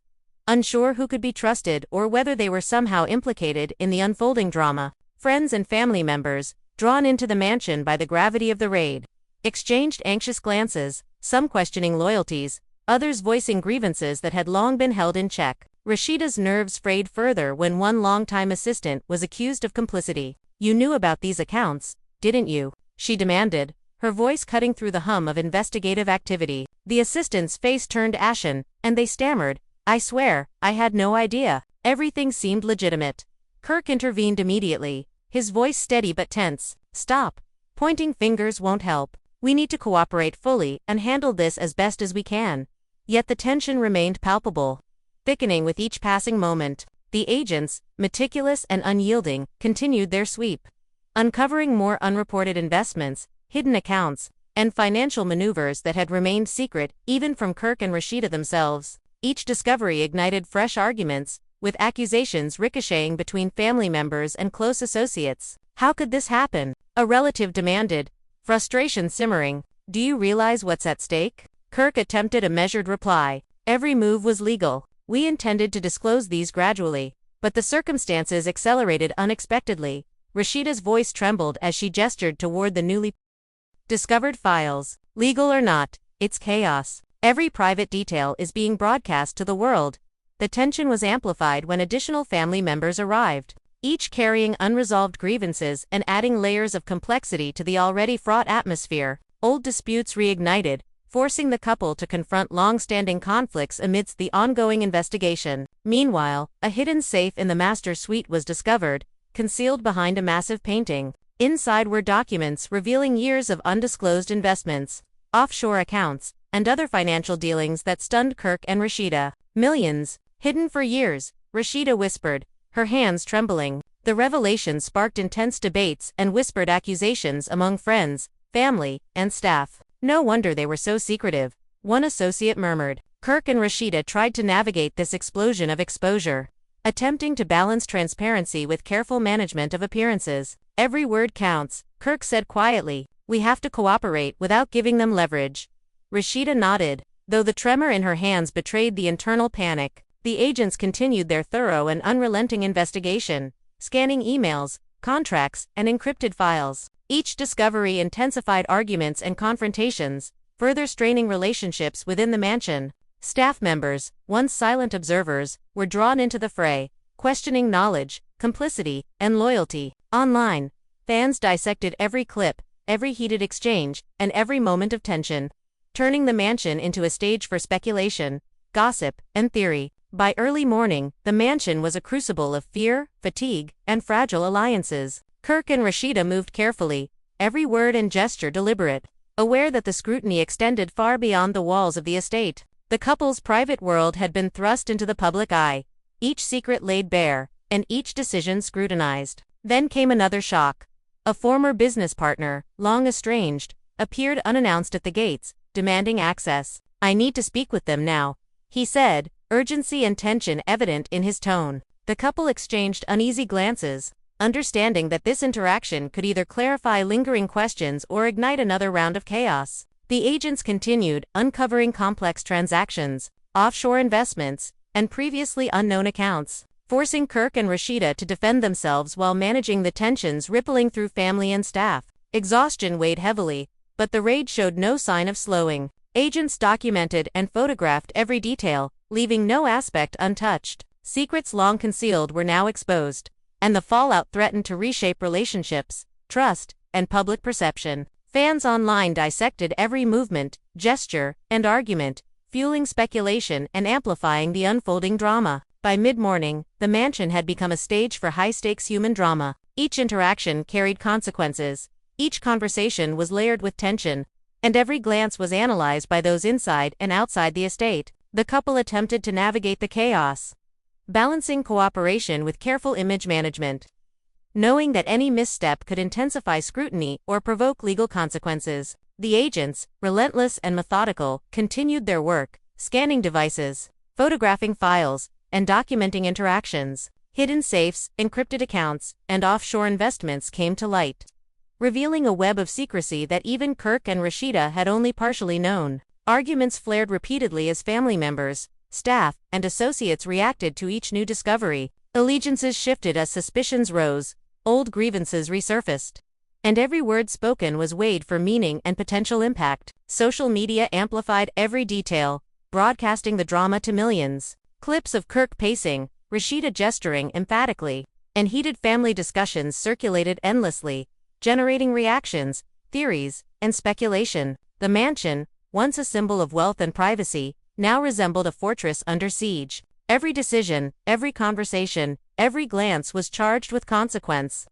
unsure who could be trusted or whether they were somehow implicated in the unfolding drama. Friends and family members, drawn into the mansion by the gravity of the raid, exchanged anxious glances, some questioning loyalties, others voicing grievances that had long been held in check. Rasheeda's nerves frayed further when one longtime assistant was accused of complicity. "You knew about these accounts, didn't you?" she demanded, her voice cutting through the hum of investigative activity. The assistant's face turned ashen, and they stammered, "I swear, I had no idea." Everything seemed legitimate. Kirk intervened immediately, his voice steady but tense. "Stop. Pointing fingers won't help. We need to cooperate fully and handle this as best as we can." Yet the tension remained palpable, thickening with each passing moment. The agents, meticulous and unyielding, continued their sweep, uncovering more unreported investments, hidden accounts, and financial maneuvers that had remained secret even from Kirk and Rasheeda themselves. Each discovery ignited fresh arguments, with accusations ricocheting between family members and close associates. "How could this happen?" a relative demanded, frustration simmering. "Do you realize what's at stake?" Kirk attempted a measured reply. "Every move was legal. We intended to disclose these gradually, but the circumstances accelerated unexpectedly." Rasheeda's voice trembled as she gestured toward the newly discovered files. "Legal or not, it's chaos. Every private detail is being broadcast to the world." The tension was amplified when additional family members arrived, each carrying unresolved grievances and adding layers of complexity to the already fraught atmosphere. Old disputes reignited, forcing the couple to confront long-standing conflicts amidst the ongoing investigation. Meanwhile, a hidden safe in the master suite was discovered, concealed behind a massive painting. Inside were documents revealing years of undisclosed investments, offshore accounts, and other financial dealings that stunned Kirk and Rasheeda. "Millions, hidden for years," Rasheeda whispered, her hands trembling. The revelation sparked intense debates and whispered accusations among friends, family, and staff. "No wonder they were so secretive," one associate murmured. Kirk and Rasheeda tried to navigate this explosion of exposure, attempting to balance transparency with careful management of appearances. "Every word counts," Kirk said quietly. "We have to cooperate without giving them leverage." Rasheeda nodded, Though the tremor in her hands betrayed the internal panic, the agents continued their thorough and unrelenting investigation, scanning emails, contracts, and encrypted files. Each discovery intensified arguments and confrontations, further straining relationships within the mansion. Staff members, once silent observers, were drawn into the fray, questioning knowledge, complicity, and loyalty. Online, fans dissected every clip, every heated exchange, and every moment of tension, turning the mansion into a stage for speculation, gossip, and theory. By early morning, the mansion was a crucible of fear, fatigue, and fragile alliances. Kirk and Rasheeda moved carefully, every word and gesture deliberate, aware that the scrutiny extended far beyond the walls of the estate. The couple's private world had been thrust into the public eye, each secret laid bare, and each decision scrutinized. Then came another shock. A former business partner, long estranged, appeared unannounced at the gates, demanding access. "I need to speak with them now," he said, urgency and tension evident in his tone. The couple exchanged uneasy glances, understanding that this interaction could either clarify lingering questions or ignite another round of chaos. The agents continued, uncovering complex transactions, offshore investments, and previously unknown accounts, forcing Kirk and Rasheeda to defend themselves while managing the tensions rippling through family and staff. Exhaustion weighed heavily, but the raid showed no sign of slowing. Agents documented and photographed every detail, leaving no aspect untouched. Secrets long concealed were now exposed, and the fallout threatened to reshape relationships, trust, and public perception. Fans online dissected every movement, gesture, and argument, fueling speculation and amplifying the unfolding drama. By mid-morning, the mansion had become a stage for high-stakes human drama. Each interaction carried consequences, each conversation was layered with tension, and every glance was analyzed by those inside and outside the estate. The couple attempted to navigate the chaos, balancing cooperation with careful image management, knowing that any misstep could intensify scrutiny or provoke legal consequences. The agents, relentless and methodical, continued their work, scanning devices, photographing files, and documenting interactions. Hidden safes, encrypted accounts, and offshore investments came to light, revealing a web of secrecy that even Kirk and Rasheeda had only partially known. Arguments flared repeatedly as family members, staff, and associates reacted to each new discovery. Allegiances shifted as suspicions rose, old grievances resurfaced, and every word spoken was weighed for meaning and potential impact. Social media amplified every detail, broadcasting the drama to millions. Clips of Kirk pacing, Rasheeda gesturing emphatically, and heated family discussions circulated endlessly, generating reactions, theories, and speculation. The mansion, once a symbol of wealth and privacy, now resembled a fortress under siege. Every decision, every conversation, every glance was charged with consequence.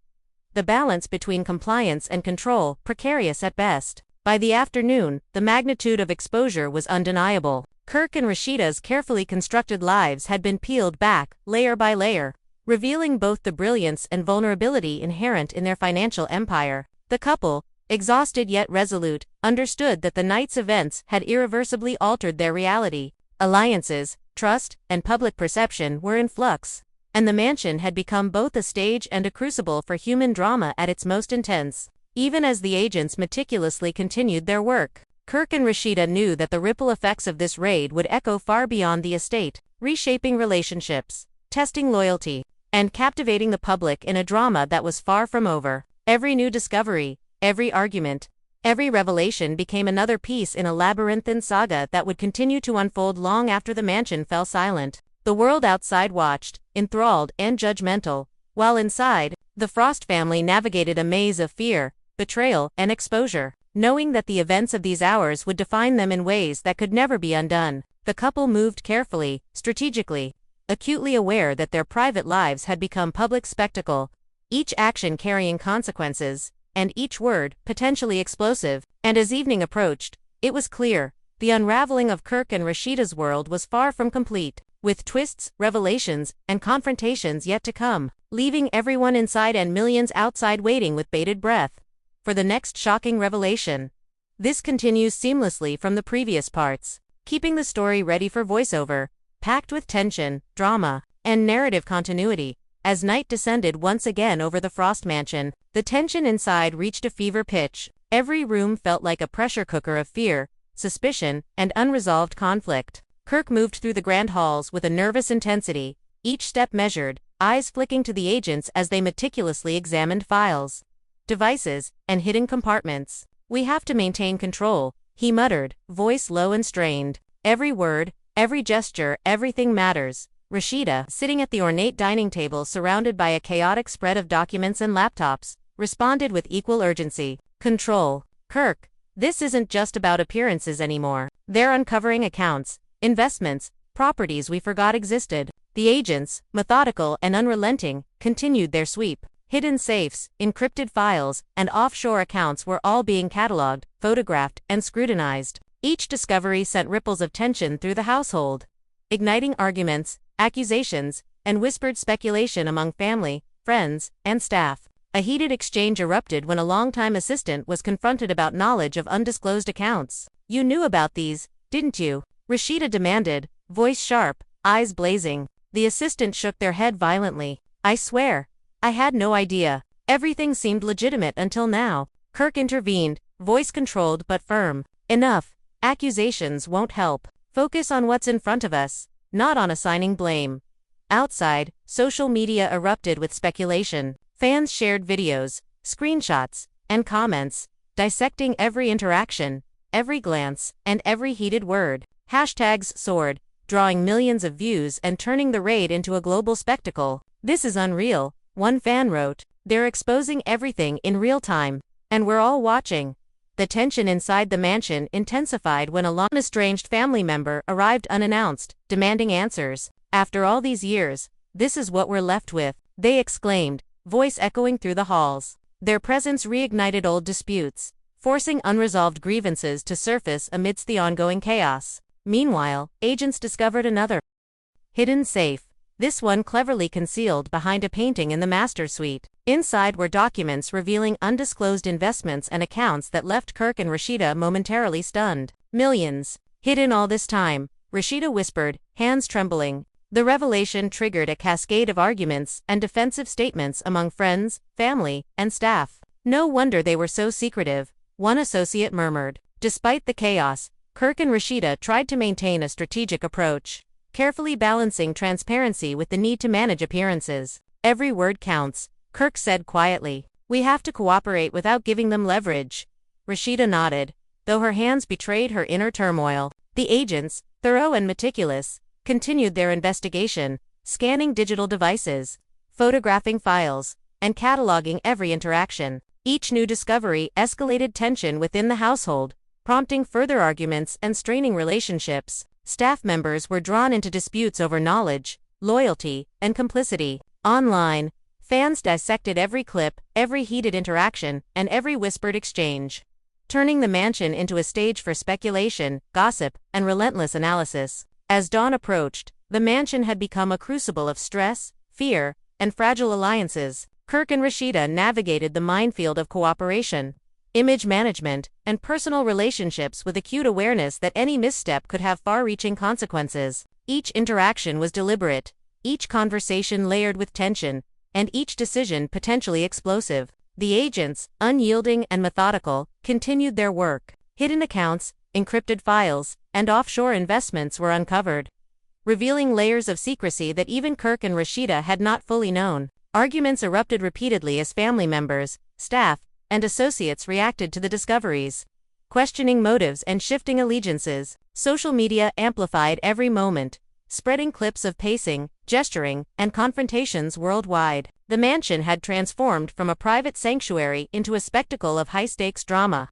The balance between compliance and control, precarious at best. By the afternoon, the magnitude of exposure was undeniable. Kirk and Rasheeda's carefully constructed lives had been peeled back, layer by layer, revealing both the brilliance and vulnerability inherent in their financial empire. The couple, exhausted yet resolute, understood that the night's events had irreversibly altered their reality. Alliances, trust, and public perception were in flux, and the mansion had become both a stage and a crucible for human drama at its most intense. Even as the agents meticulously continued their work, Kirk and Rasheeda knew that the ripple effects of this raid would echo far beyond the estate, reshaping relationships, testing loyalty, and captivating the public in a drama that was far from over. Every new discovery, every argument, every revelation became another piece in a labyrinthine saga that would continue to unfold long after the mansion fell silent. The world outside watched, enthralled and judgmental, while inside, the Frost family navigated a maze of fear, betrayal, and exposure. Knowing that the events of these hours would define them in ways that could never be undone, the couple moved carefully, strategically, acutely aware that their private lives had become public spectacle, each action carrying consequences, and each word, potentially explosive. And as evening approached, it was clear, the unraveling of Kirk and Rasheeda's world was far from complete, with twists, revelations, and confrontations yet to come, leaving everyone inside and millions outside waiting with bated breath for the next shocking revelation. This continues seamlessly from the previous parts, keeping the story ready for voiceover, packed with tension, drama, and narrative continuity. As night descended once again over the Frost mansion, the tension inside reached a fever pitch. Every room felt like a pressure cooker of fear, suspicion, and unresolved conflict. Kirk moved through the grand halls with a nervous intensity, each step measured, eyes flicking to the agents as they meticulously examined files, devices, and hidden compartments. "We have to maintain control," he muttered, voice low and strained. "Every word, every gesture, everything matters." Rasheeda, sitting at the ornate dining table surrounded by a chaotic spread of documents and laptops, responded with equal urgency. "Control. Kirk, this isn't just about appearances anymore. They're uncovering accounts, investments, properties we forgot existed." The agents, methodical and unrelenting, continued their sweep. Hidden safes, encrypted files, and offshore accounts were all being cataloged, photographed, and scrutinized. Each discovery sent ripples of tension through the household, igniting arguments, accusations, and whispered speculation among family, friends, and staff. A heated exchange erupted when a longtime assistant was confronted about knowledge of undisclosed accounts. "You knew about these, didn't you?" Rasheeda demanded, voice sharp, eyes blazing. The assistant shook their head violently. "I swear, I had no idea. Everything seemed legitimate until now." Kirk intervened, voice controlled but firm. "Enough. Accusations won't help. Focus on what's in front of us, not on assigning blame." Outside, social media erupted with speculation. Fans shared videos, screenshots, and comments, dissecting every interaction, every glance, and every heated word. Hashtags soared, drawing millions of views and turning the raid into a global spectacle. "This is unreal," one fan wrote. "They're exposing everything in real time, and we're all watching." The tension inside the mansion intensified when a long-estranged family member arrived unannounced, demanding answers. "After all these years, this is what we're left with," they exclaimed, voice echoing through the halls. Their presence reignited old disputes, forcing unresolved grievances to surface amidst the ongoing chaos. Meanwhile, agents discovered another hidden safe, this one cleverly concealed behind a painting in the master suite. Inside were documents revealing undisclosed investments and accounts that left Kirk and Rasheeda momentarily stunned. "Millions. Hidden all this time," Rasheeda whispered, hands trembling. The revelation triggered a cascade of arguments and defensive statements among friends, family, and staff. "No wonder they were so secretive," one associate murmured. Despite the chaos, Kirk and Rasheeda tried to maintain a strategic approach, carefully balancing transparency with the need to manage appearances. "Every word counts," Kirk said quietly. "We have to cooperate without giving them leverage." Rasheeda nodded, though her hands betrayed her inner turmoil. The agents, thorough and meticulous, continued their investigation, scanning digital devices, photographing files, and cataloging every interaction. Each new discovery escalated tension within the household, prompting further arguments and straining relationships. Staff members were drawn into disputes over knowledge, loyalty, and complicity. Online, fans dissected every clip, every heated interaction, and every whispered exchange, turning the mansion into a stage for speculation, gossip, and relentless analysis. As dawn approached, the mansion had become a crucible of stress, fear, and fragile alliances. Kirk and Rasheeda navigated the minefield of cooperation, image management, and personal relationships with acute awareness that any misstep could have far-reaching consequences. Each interaction was deliberate, each conversation layered with tension, and each decision potentially explosive. The agents, unyielding and methodical, continued their work. Hidden accounts, encrypted files, and offshore investments were uncovered, revealing layers of secrecy that even Kirk and Rasheeda had not fully known. Arguments erupted repeatedly as family members, staff, and associates reacted to the discoveries, questioning motives and shifting allegiances. Social media amplified every moment, spreading clips of pacing, gesturing, and confrontations worldwide. The mansion had transformed from a private sanctuary into a spectacle of high-stakes drama,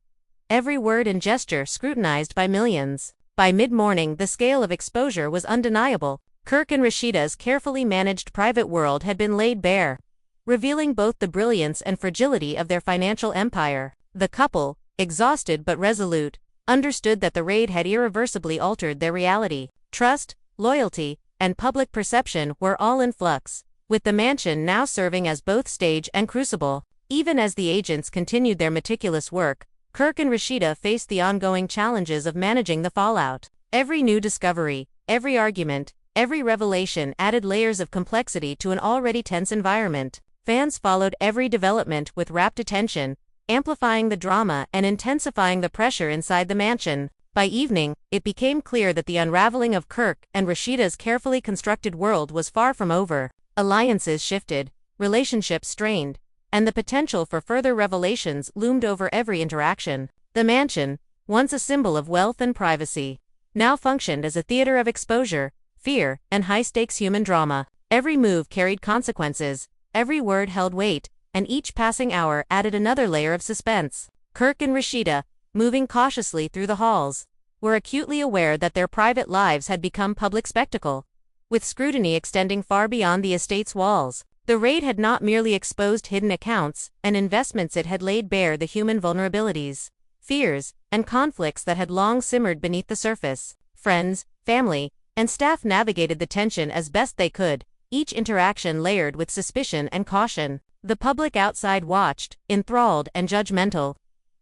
every word and gesture scrutinized by millions. By mid-morning, the scale of exposure was undeniable. Kirk and Rasheeda's carefully managed private world had been laid bare, revealing both the brilliance and fragility of their financial empire. The couple, exhausted but resolute, understood that the raid had irreversibly altered their reality. Trust, loyalty, and public perception were all in flux, with the mansion now serving as both stage and crucible. Even as the agents continued their meticulous work, Kirk and Rasheeda faced the ongoing challenges of managing the fallout. Every new discovery, every argument, every revelation added layers of complexity to an already tense environment. Fans followed every development with rapt attention, amplifying the drama and intensifying the pressure inside the mansion. By evening, it became clear that the unraveling of Kirk and Rasheeda's carefully constructed world was far from over. Alliances shifted, relationships strained, and the potential for further revelations loomed over every interaction. The mansion, once a symbol of wealth and privacy, now functioned as a theater of exposure, fear, and high-stakes human drama. Every move carried consequences, every word held weight, and each passing hour added another layer of suspense. Kirk and Rasheeda, moving cautiously through the halls, were acutely aware that their private lives had become public spectacle, with scrutiny extending far beyond the estate's walls. The raid had not merely exposed hidden accounts and investments, it had laid bare the human vulnerabilities, fears, and conflicts that had long simmered beneath the surface. Friends, family, and staff navigated the tension as best they could, each interaction layered with suspicion and caution. The public outside watched, enthralled and judgmental,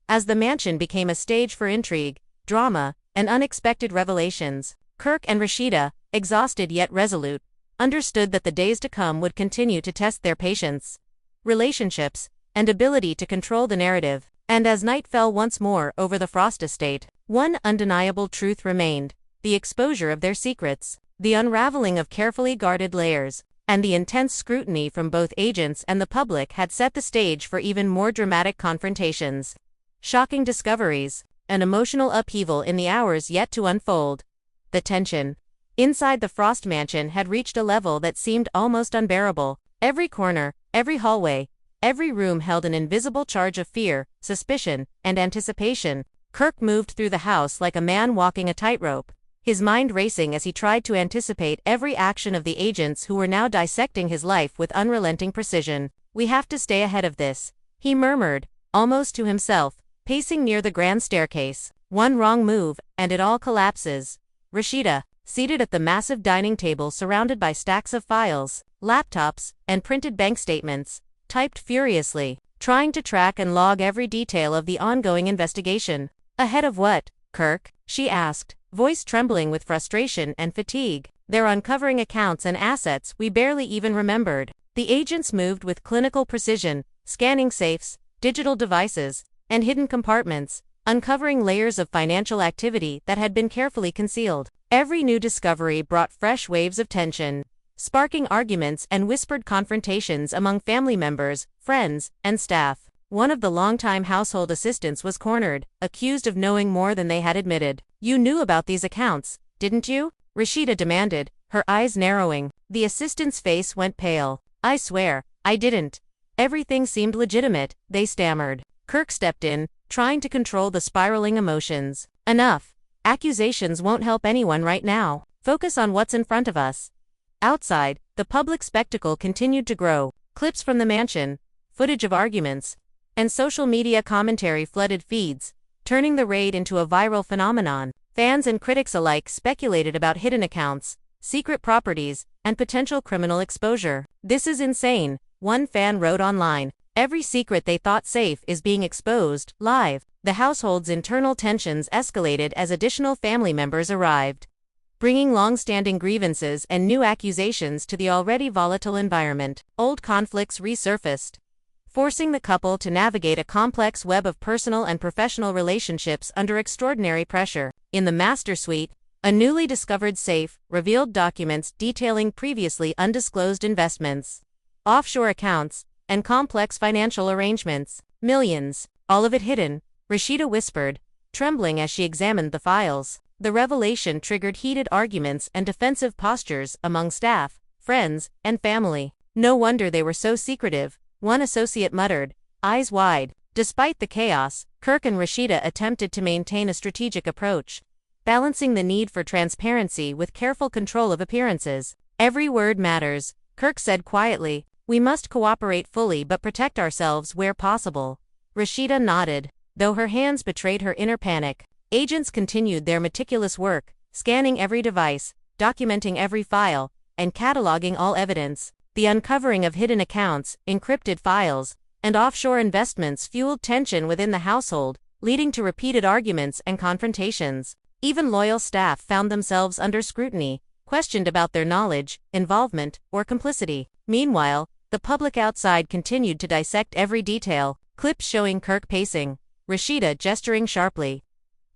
as the mansion became a stage for intrigue, drama, and unexpected revelations. Kirk and Rasheeda, exhausted yet resolute, understood that the days to come would continue to test their patience, relationships, and ability to control the narrative. And as night fell once more over the Frost estate, one undeniable truth remained: the exposure of their secrets, the unraveling of carefully guarded layers, and the intense scrutiny from both agents and the public had set the stage for even more dramatic confrontations, shocking discoveries, and emotional upheaval in the hours yet to unfold. The tension inside the Frost mansion had reached a level that seemed almost unbearable. Every corner, every hallway, every room held an invisible charge of fear, suspicion, and anticipation. Kirk moved through the house like a man walking a tightrope, his mind racing as he tried to anticipate every action of the agents who were now dissecting his life with unrelenting precision. "We have to stay ahead of this," he murmured, almost to himself, pacing near the grand staircase. "One wrong move, and it all collapses." Rasheeda, seated at the massive dining table surrounded by stacks of files, laptops, and printed bank statements, typed furiously, trying to track and log every detail of the ongoing investigation. "Ahead of what, Kirk?" she asked, voice trembling with frustration and fatigue. "They're uncovering accounts and assets we barely even remembered." The agents moved with clinical precision, scanning safes, digital devices, and hidden compartments, uncovering layers of financial activity that had been carefully concealed. Every new discovery brought fresh waves of tension, sparking arguments and whispered confrontations among family members, friends, and staff. One of the longtime household assistants was cornered, accused of knowing more than they had admitted. "You knew about these accounts, didn't you?" Rasheeda demanded, her eyes narrowing. The assistant's face went pale. "I swear, I didn't. Everything seemed legitimate," they stammered. Kirk stepped in, trying to control the spiraling emotions. "Enough. Accusations won't help anyone right now. Focus on what's in front of us." Outside, the public spectacle continued to grow. Clips from the mansion, footage of arguments, and social media commentary flooded feeds, turning the raid into a viral phenomenon. Fans and critics alike speculated about hidden accounts, secret properties, and potential criminal exposure. "This is insane," one fan wrote online. "Every secret they thought safe is being exposed, live." The household's internal tensions escalated as additional family members arrived, bringing long-standing grievances and new accusations to the already volatile environment. Old conflicts resurfaced, forcing the couple to navigate a complex web of personal and professional relationships under extraordinary pressure. In the master suite, a newly discovered safe revealed documents detailing previously undisclosed investments, offshore accounts, and complex financial arrangements. "Millions, all of it hidden," Rasheeda whispered, trembling as she examined the files. The revelation triggered heated arguments and defensive postures among staff, friends, and family. "No wonder they were so secretive," one associate muttered, eyes wide. Despite the chaos, Kirk and Rasheeda attempted to maintain a strategic approach, balancing the need for transparency with careful control of appearances. "Every word matters," Kirk said quietly. "We must cooperate fully but protect ourselves where possible." Rasheeda nodded, though her hands betrayed her inner panic. Agents continued their meticulous work, scanning every device, documenting every file, and cataloging all evidence. The uncovering of hidden accounts, encrypted files, and offshore investments fueled tension within the household, leading to repeated arguments and confrontations. Even loyal staff found themselves under scrutiny, questioned about their knowledge, involvement, or complicity. Meanwhile, the public outside continued to dissect every detail, clips showing Kirk pacing, Rasheeda gesturing sharply,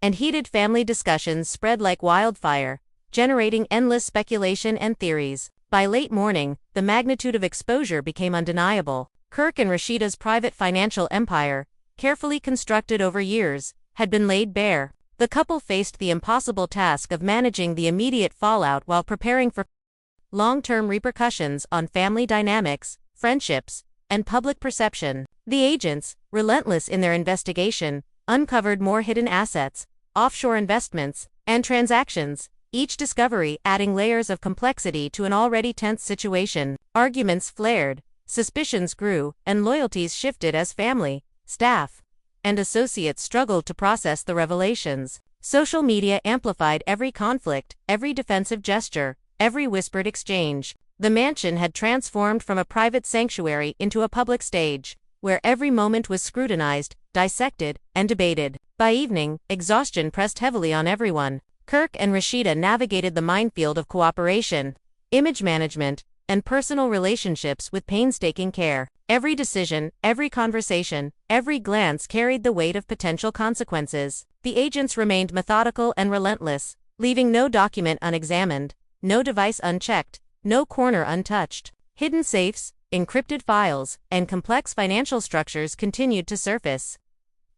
and heated family discussions spread like wildfire, generating endless speculation and theories. By late morning, the magnitude of exposure became undeniable. Kirk and Rasheeda's private financial empire, carefully constructed over years, had been laid bare. The couple faced the impossible task of managing the immediate fallout while preparing for long-term repercussions on family dynamics, friendships, and public perception. The agents, relentless in their investigation, uncovered more hidden assets, offshore investments, and transactions, each discovery adding layers of complexity to an already tense situation. Arguments flared, suspicions grew, and loyalties shifted as family, staff, and associates struggled to process the revelations. Social media amplified every conflict, every defensive gesture, every whispered exchange. The mansion had transformed from a private sanctuary into a public stage, where every moment was scrutinized, dissected, and debated. By evening, exhaustion pressed heavily on everyone. Kirk and Rasheeda navigated the minefield of cooperation, image management, and personal relationships with painstaking care. Every decision, every conversation, every glance carried the weight of potential consequences. The agents remained methodical and relentless, leaving no document unexamined, no device unchecked, no corner untouched. Hidden safes, encrypted files, and complex financial structures continued to surface,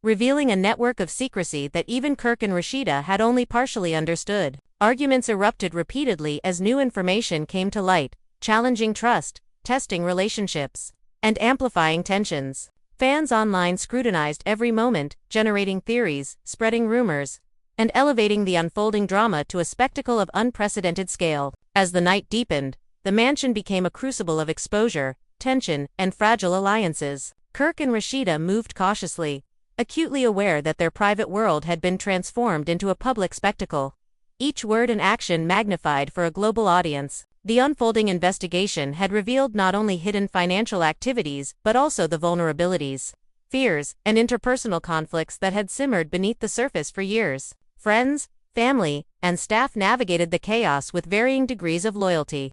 revealing a network of secrecy that even Kirk and Rasheeda had only partially understood. Arguments erupted repeatedly as new information came to light, challenging trust, testing relationships, and amplifying tensions. Fans online scrutinized every moment, generating theories, spreading rumors, and elevating the unfolding drama to a spectacle of unprecedented scale. As the night deepened, the mansion became a crucible of exposure, tension, and fragile alliances. Kirk and Rasheeda moved cautiously, acutely aware that their private world had been transformed into a public spectacle, each word and action magnified for a global audience. The unfolding investigation had revealed not only hidden financial activities but also the vulnerabilities, fears, and interpersonal conflicts that had simmered beneath the surface for years. Friends, family, and staff navigated the chaos with varying degrees of loyalty,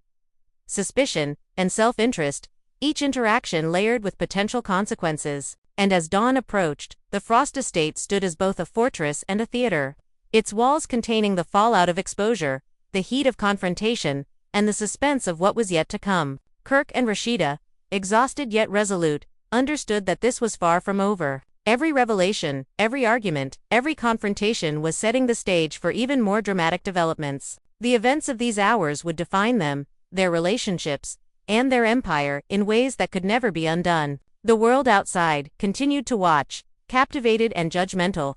suspicion, and self-interest, each interaction layered with potential consequences. And as dawn approached, the Frost estate stood as both a fortress and a theater, its walls containing the fallout of exposure, the heat of confrontation, and the suspense of what was yet to come. Kirk and Rasheeda, exhausted yet resolute, understood that this was far from over. Every revelation, every argument, every confrontation was setting the stage for even more dramatic developments. The events of these hours would define them, their relationships, and their empire in ways that could never be undone. The world outside continued to watch, captivated and judgmental,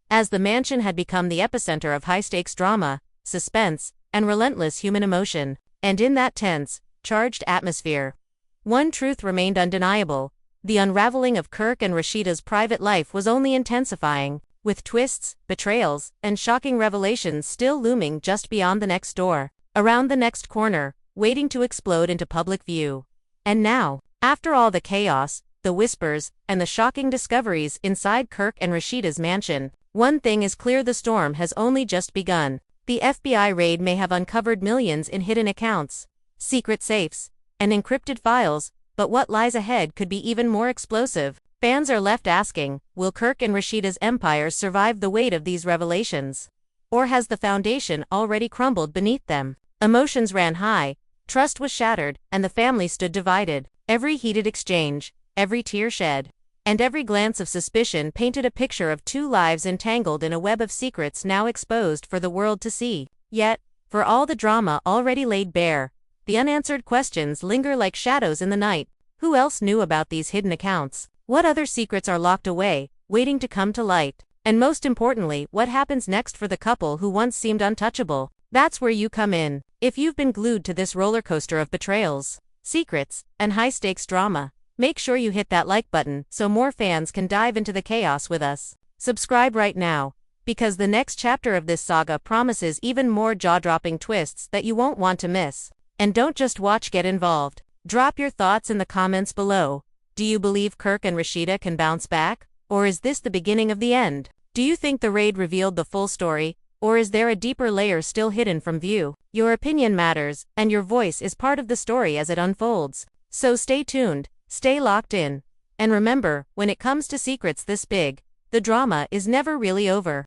as the mansion had become the epicenter of high-stakes drama, suspense, and relentless human emotion. And in that tense, charged atmosphere, one truth remained undeniable: the unraveling of Kirk and Rasheeda's private life was only intensifying, with twists, betrayals, and shocking revelations still looming just beyond the next door, around the next corner, waiting to explode into public view. And now, after all the chaos, the whispers, and the shocking discoveries inside Kirk and Rasheeda's mansion, one thing is clear: the storm has only just begun. The FBI raid may have uncovered millions in hidden accounts, secret safes, and encrypted files, but what lies ahead could be even more explosive. Fans are left asking, will Kirk and Rasheeda's empires survive the weight of these revelations? Or has the foundation already crumbled beneath them? Emotions ran high, trust was shattered, and the family stood divided. Every heated exchange, every tear shed, and every glance of suspicion painted a picture of two lives entangled in a web of secrets now exposed for the world to see. Yet, for all the drama already laid bare, the unanswered questions linger like shadows in the night. Who else knew about these hidden accounts? What other secrets are locked away, waiting to come to light? And most importantly, what happens next for the couple who once seemed untouchable? That's where you come in. If you've been glued to this roller coaster of betrayals, secrets, and high-stakes drama, make sure you hit that like button so more fans can dive into the chaos with us. Subscribe right now, because the next chapter of this saga promises even more jaw-dropping twists that you won't want to miss. And don't just watch, get involved. Drop your thoughts in the comments below. Do you believe Kirk and Rasheeda can bounce back? Or is this the beginning of the end? Do you think the raid revealed the full story? Or is there a deeper layer still hidden from view? Your opinion matters, and your voice is part of the story as it unfolds. So stay tuned, stay locked in, and remember, when it comes to secrets this big, the drama is never really over.